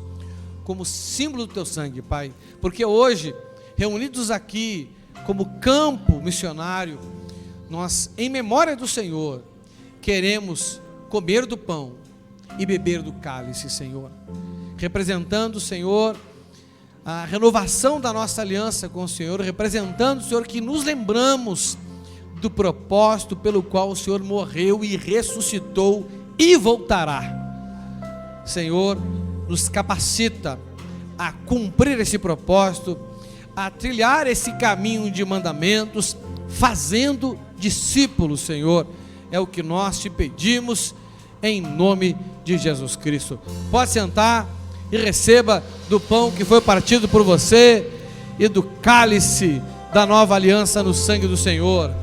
como símbolo do teu sangue, Pai, porque hoje, reunidos aqui como campo missionário, nós, em memória do Senhor, queremos comer do pão e beber do cálice, Senhor, representando, Senhor, a renovação da nossa aliança com o Senhor, representando, Senhor, que nos lembramos do propósito pelo qual o Senhor morreu e ressuscitou e voltará. Senhor, nos capacita a cumprir esse propósito, a trilhar esse caminho de mandamentos, fazendo discípulos, Senhor, é o que nós te pedimos, em nome de Jesus Cristo. Pode sentar e receba do pão que foi partido por você e do cálice da nova aliança no sangue do Senhor.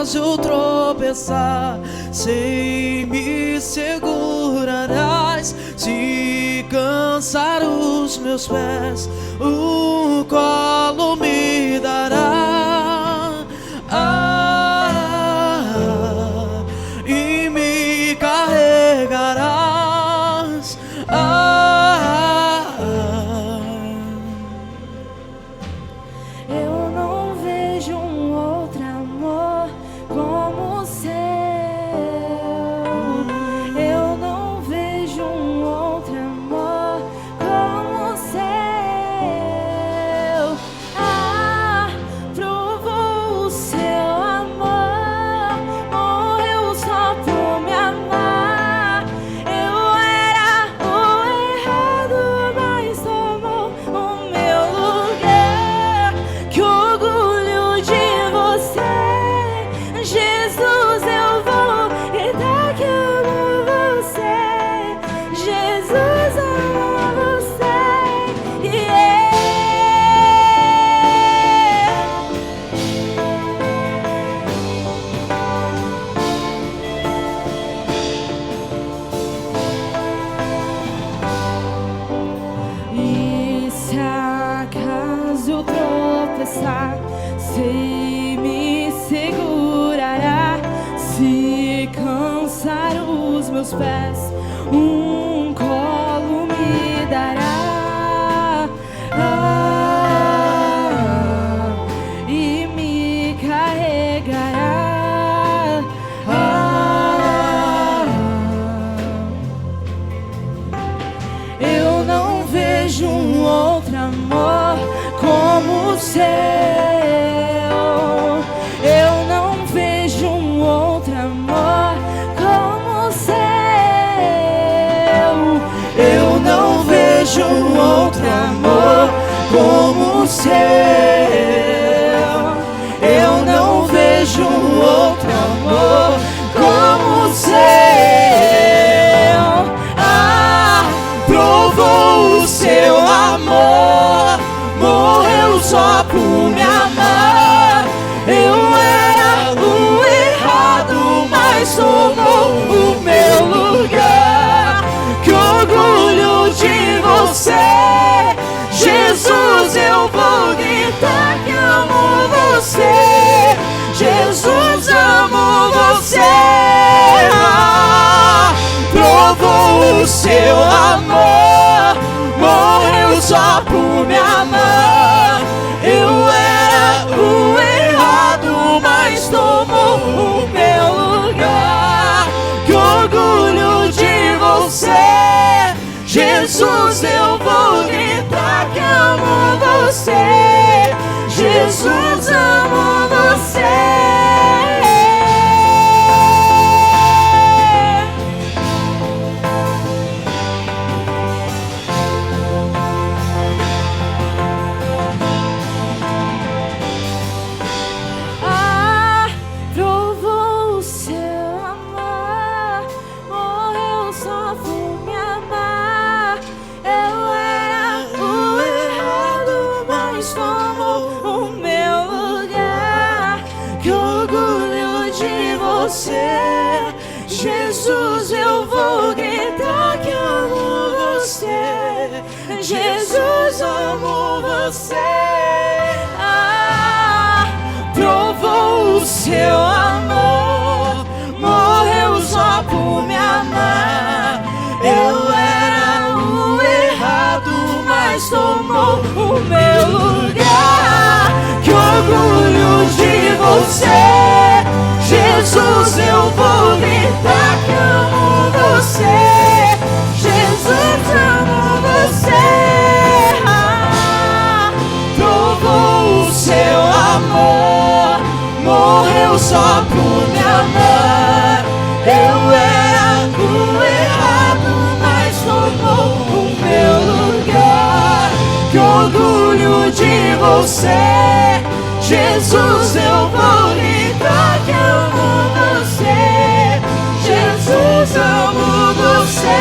acaso tropeçar, sei me segurarás. Se cansar os meus pés, o colo me dará. E me carregarás. Eu não vejo um outro amor como o seu. Eu não vejo um outro amor como o seu. Provou o seu amor, morreu só por me amar. Eu era o errado, mas tomou o meu lugar. Que orgulho de você, Jesus, eu vou gritar que amo você. Jesus, amo você. E se acaso tropeçar, sei me segurará. Se cansar os meus pés, um colo me dará. E me carregará. Eu não vejo um outro amor como o seu. Eu não vejo um outro amor como o seu. Eu não vejo um outro amor como o seu. Eu não vejo um outro amor como o seu. Provou o seu amor, morreu só por me amar. Eu era o errado, mas tomou o meu lugar. Que orgulho de você, Jesus, eu vou gritar que amo você. Jesus, amo você. Provou o seu amor, morreu só por me amar. Eu era o errado, mas tomou o meu lugar. Que orgulho de você, Jesus, eu vou gritar que amo você. Jesus, amo você. Provou o seu amor, morreu só por me amar. Eu era o errado, mas tomou o meu lugar. Que orgulho de você, Jesus, eu vou gritar que amo você. Jesus, amo você. Provou o seu amor, morreu só por me amar. Eu era o errado, mas tomou o meu lugar. Que orgulho de você, Jesus, eu vou gritar que amo você. Jesus, amo você. Provou o seu amor, morreu só por me amar. Eu era o errado, mas tomou o meu lugar. Que orgulho de você, Jesus, eu vou gritar que amo você. Jesus, amo você.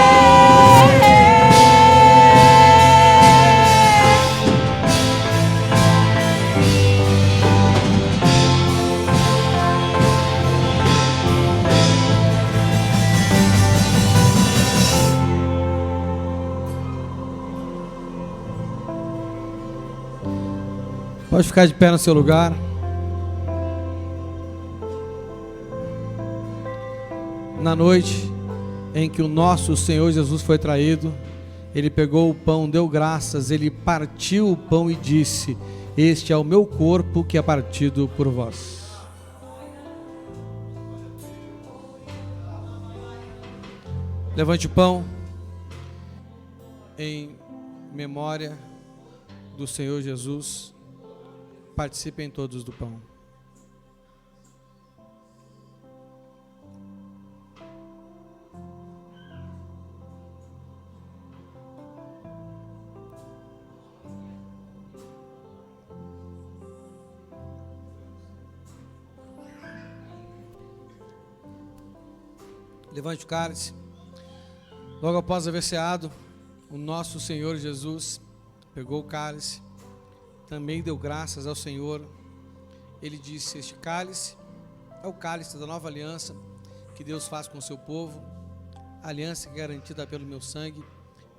Pode ficar de pé no seu lugar. Na noite em que o nosso Senhor Jesus foi traído, Ele pegou o pão, deu graças, Ele partiu o pão e disse: este é o meu corpo que é partido por vós. Levante o pão em memória do Senhor Jesus. Participem todos do pão. Levante o cálice. Logo após haver ceado, o nosso Senhor Jesus pegou o cálice, também deu graças ao Senhor. Ele disse: este cálice é o cálice da nova aliança que Deus faz com o seu povo, a aliança garantida pelo meu sangue.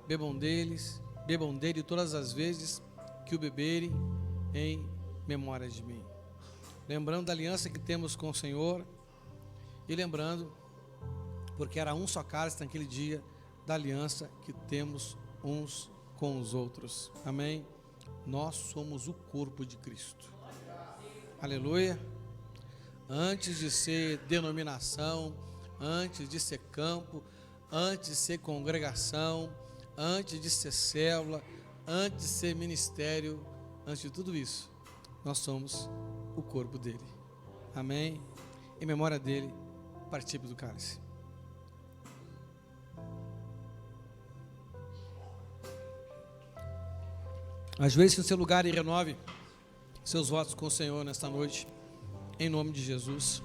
Bebam dele todas as vezes que o beberem, em memória de mim. Lembrando da aliança que temos com o Senhor e lembrando, porque era um só cálice naquele dia, da aliança que temos uns com os outros. Amém? Nós somos o corpo de Cristo. Aleluia. Antes de ser denominação, antes de ser campo, antes de ser congregação, antes de ser célula, antes de ser ministério, antes de tudo isso, nós somos o corpo dele. Amém? Em memória dele, participe do cálice. Ajoelhe-se no seu lugar e renove seus votos com o Senhor nesta noite, em nome de Jesus.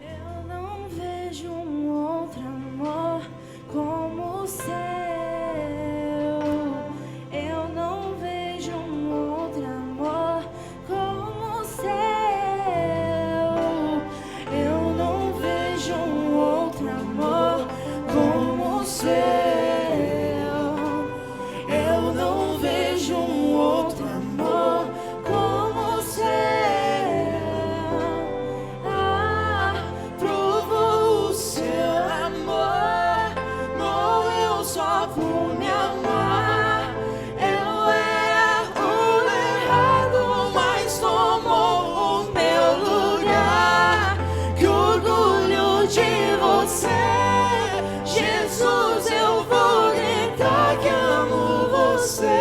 Eu não vejo um outro amor como o seu. Eu não vejo um outro amor como o seu. Eu não vejo um outro amor como o seu. Eu não vejo um outro amor como o seu. Provou o seu amor, morreu só por me amar. Eu era o errado, mas tomou o meu lugar. Que orgulho de você, Jesus, eu vou gritar que amo você.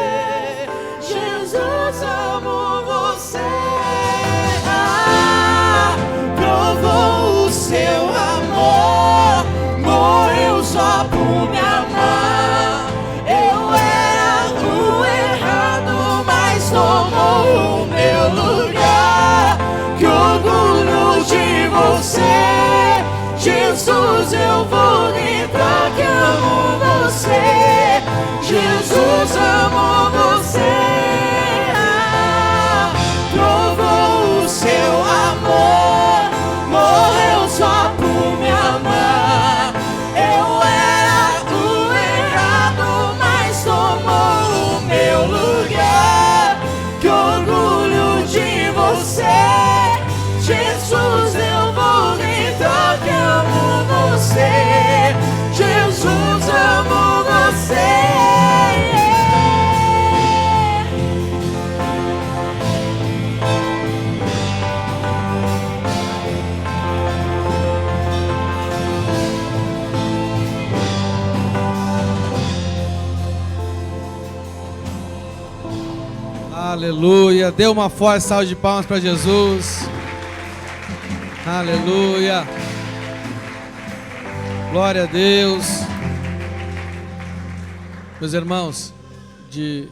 Jesus, amo você. Provou o seu amor, morreu só por me amar. Eu era o errado, mas tomou o meu lugar. Que orgulho de você, Jesus, eu vou gritar que amo você. Jesus, amo você. Provou o seu amor, morreu só por me amar. Eu era o errado, mas tomou o meu lugar. Que orgulho de você, Jesus, eu vou gritar que amo você. Jesus, amo você. Aleluia. Dê uma forte salva de palmas para Jesus. Aleluia. Glória a Deus. Meus irmãos, de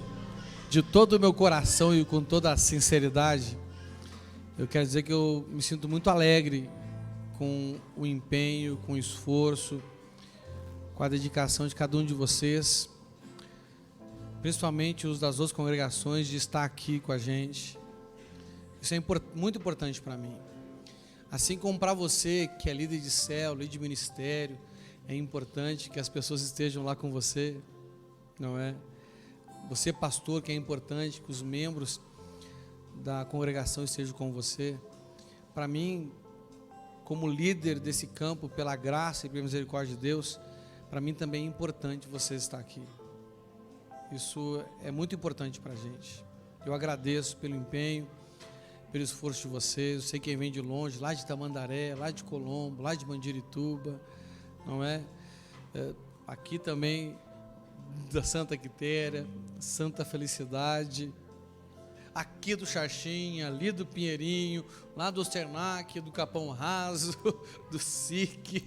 todo o meu coração e com toda a sinceridade, eu quero dizer que eu me sinto muito alegre com o empenho, com o esforço, com a dedicação de cada um de vocês, principalmente os das outras congregações, de estar aqui com a gente. Isso é muito importante para mim. Assim como para você que é líder de célula, líder de ministério, é importante que as pessoas estejam lá com você, não é? Você, pastor, que é importante que os membros da congregação estejam com você. Para mim, como líder desse campo, pela graça e pela misericórdia de Deus, para mim também é importante você estar aqui. Isso é muito importante para a gente. Eu agradeço pelo empenho, pelo esforço de vocês. Eu sei quem vem de longe, lá de Tamandaré, lá de Colombo, lá de Mandirituba, não é? Aqui também da Santa Quitéria, Santa Felicidade, aqui do Xaxim, ali do Pinheirinho, lá do Osternac, do Capão Raso, do SIC,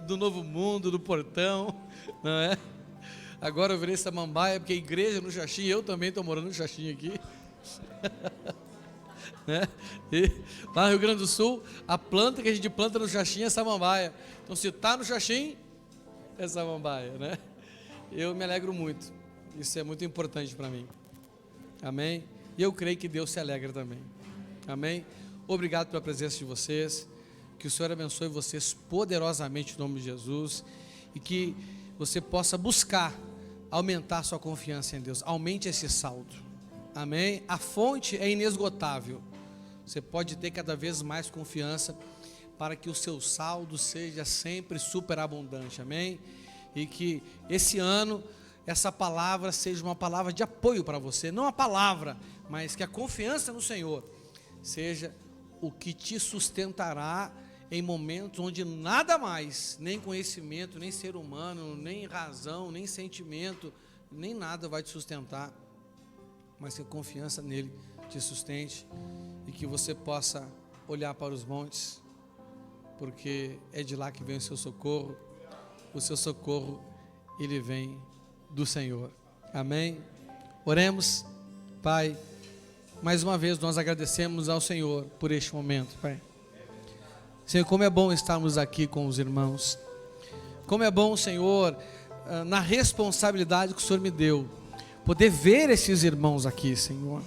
do Novo Mundo, do Portão, não é? Agora eu virei Samambaia, porque a igreja no Xaxim, eu também estou morando no Xaxim aqui. Né? E lá no Rio Grande do Sul, a planta que a gente planta no Xaxim é Samambaia. Então, se está no Xaxim, é Samambaia, né? Eu me alegro muito. Isso é muito importante para mim. Amém? E eu creio que Deus se alegra também. Amém? Obrigado pela presença de vocês. Que o Senhor abençoe vocês poderosamente em nome de Jesus. E que você possa buscar aumentar sua confiança em Deus. Aumente esse saldo. Amém? A fonte é inesgotável. Você pode ter cada vez mais confiança para que o seu saldo seja sempre superabundante. Amém? E que esse ano essa palavra seja uma palavra de apoio para você. Não a palavra, mas que a confiança no Senhor seja o que te sustentará em momentos onde nada mais, nem conhecimento, nem ser humano, nem razão, nem sentimento, nem nada vai te sustentar, mas que a confiança nele te sustente e que você possa olhar para os montes, porque é de lá que vem o seu socorro. O seu socorro, ele vem do Senhor. Amém? Oremos. Pai, mais uma vez nós agradecemos ao Senhor por este momento, Pai. Senhor, como é bom estarmos aqui com os irmãos. Como é bom, Senhor, na responsabilidade que o Senhor me deu, poder ver esses irmãos aqui, Senhor.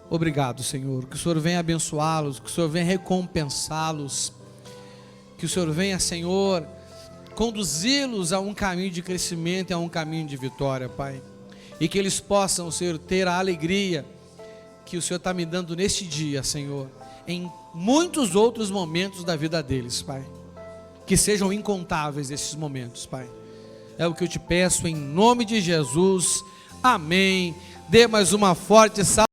Obrigado, Senhor, que o Senhor venha abençoá-los, que o Senhor venha recompensá-los, que o Senhor venha, Senhor, conduzi-los a um caminho de crescimento e a um caminho de vitória, Pai. E que eles possam, Senhor, ter a alegria que o Senhor está me dando neste dia, Senhor, em muitos outros momentos da vida deles, Pai. Que sejam incontáveis esses momentos, Pai. É o que eu te peço em nome de Jesus. Amém. Dê mais uma forte salva.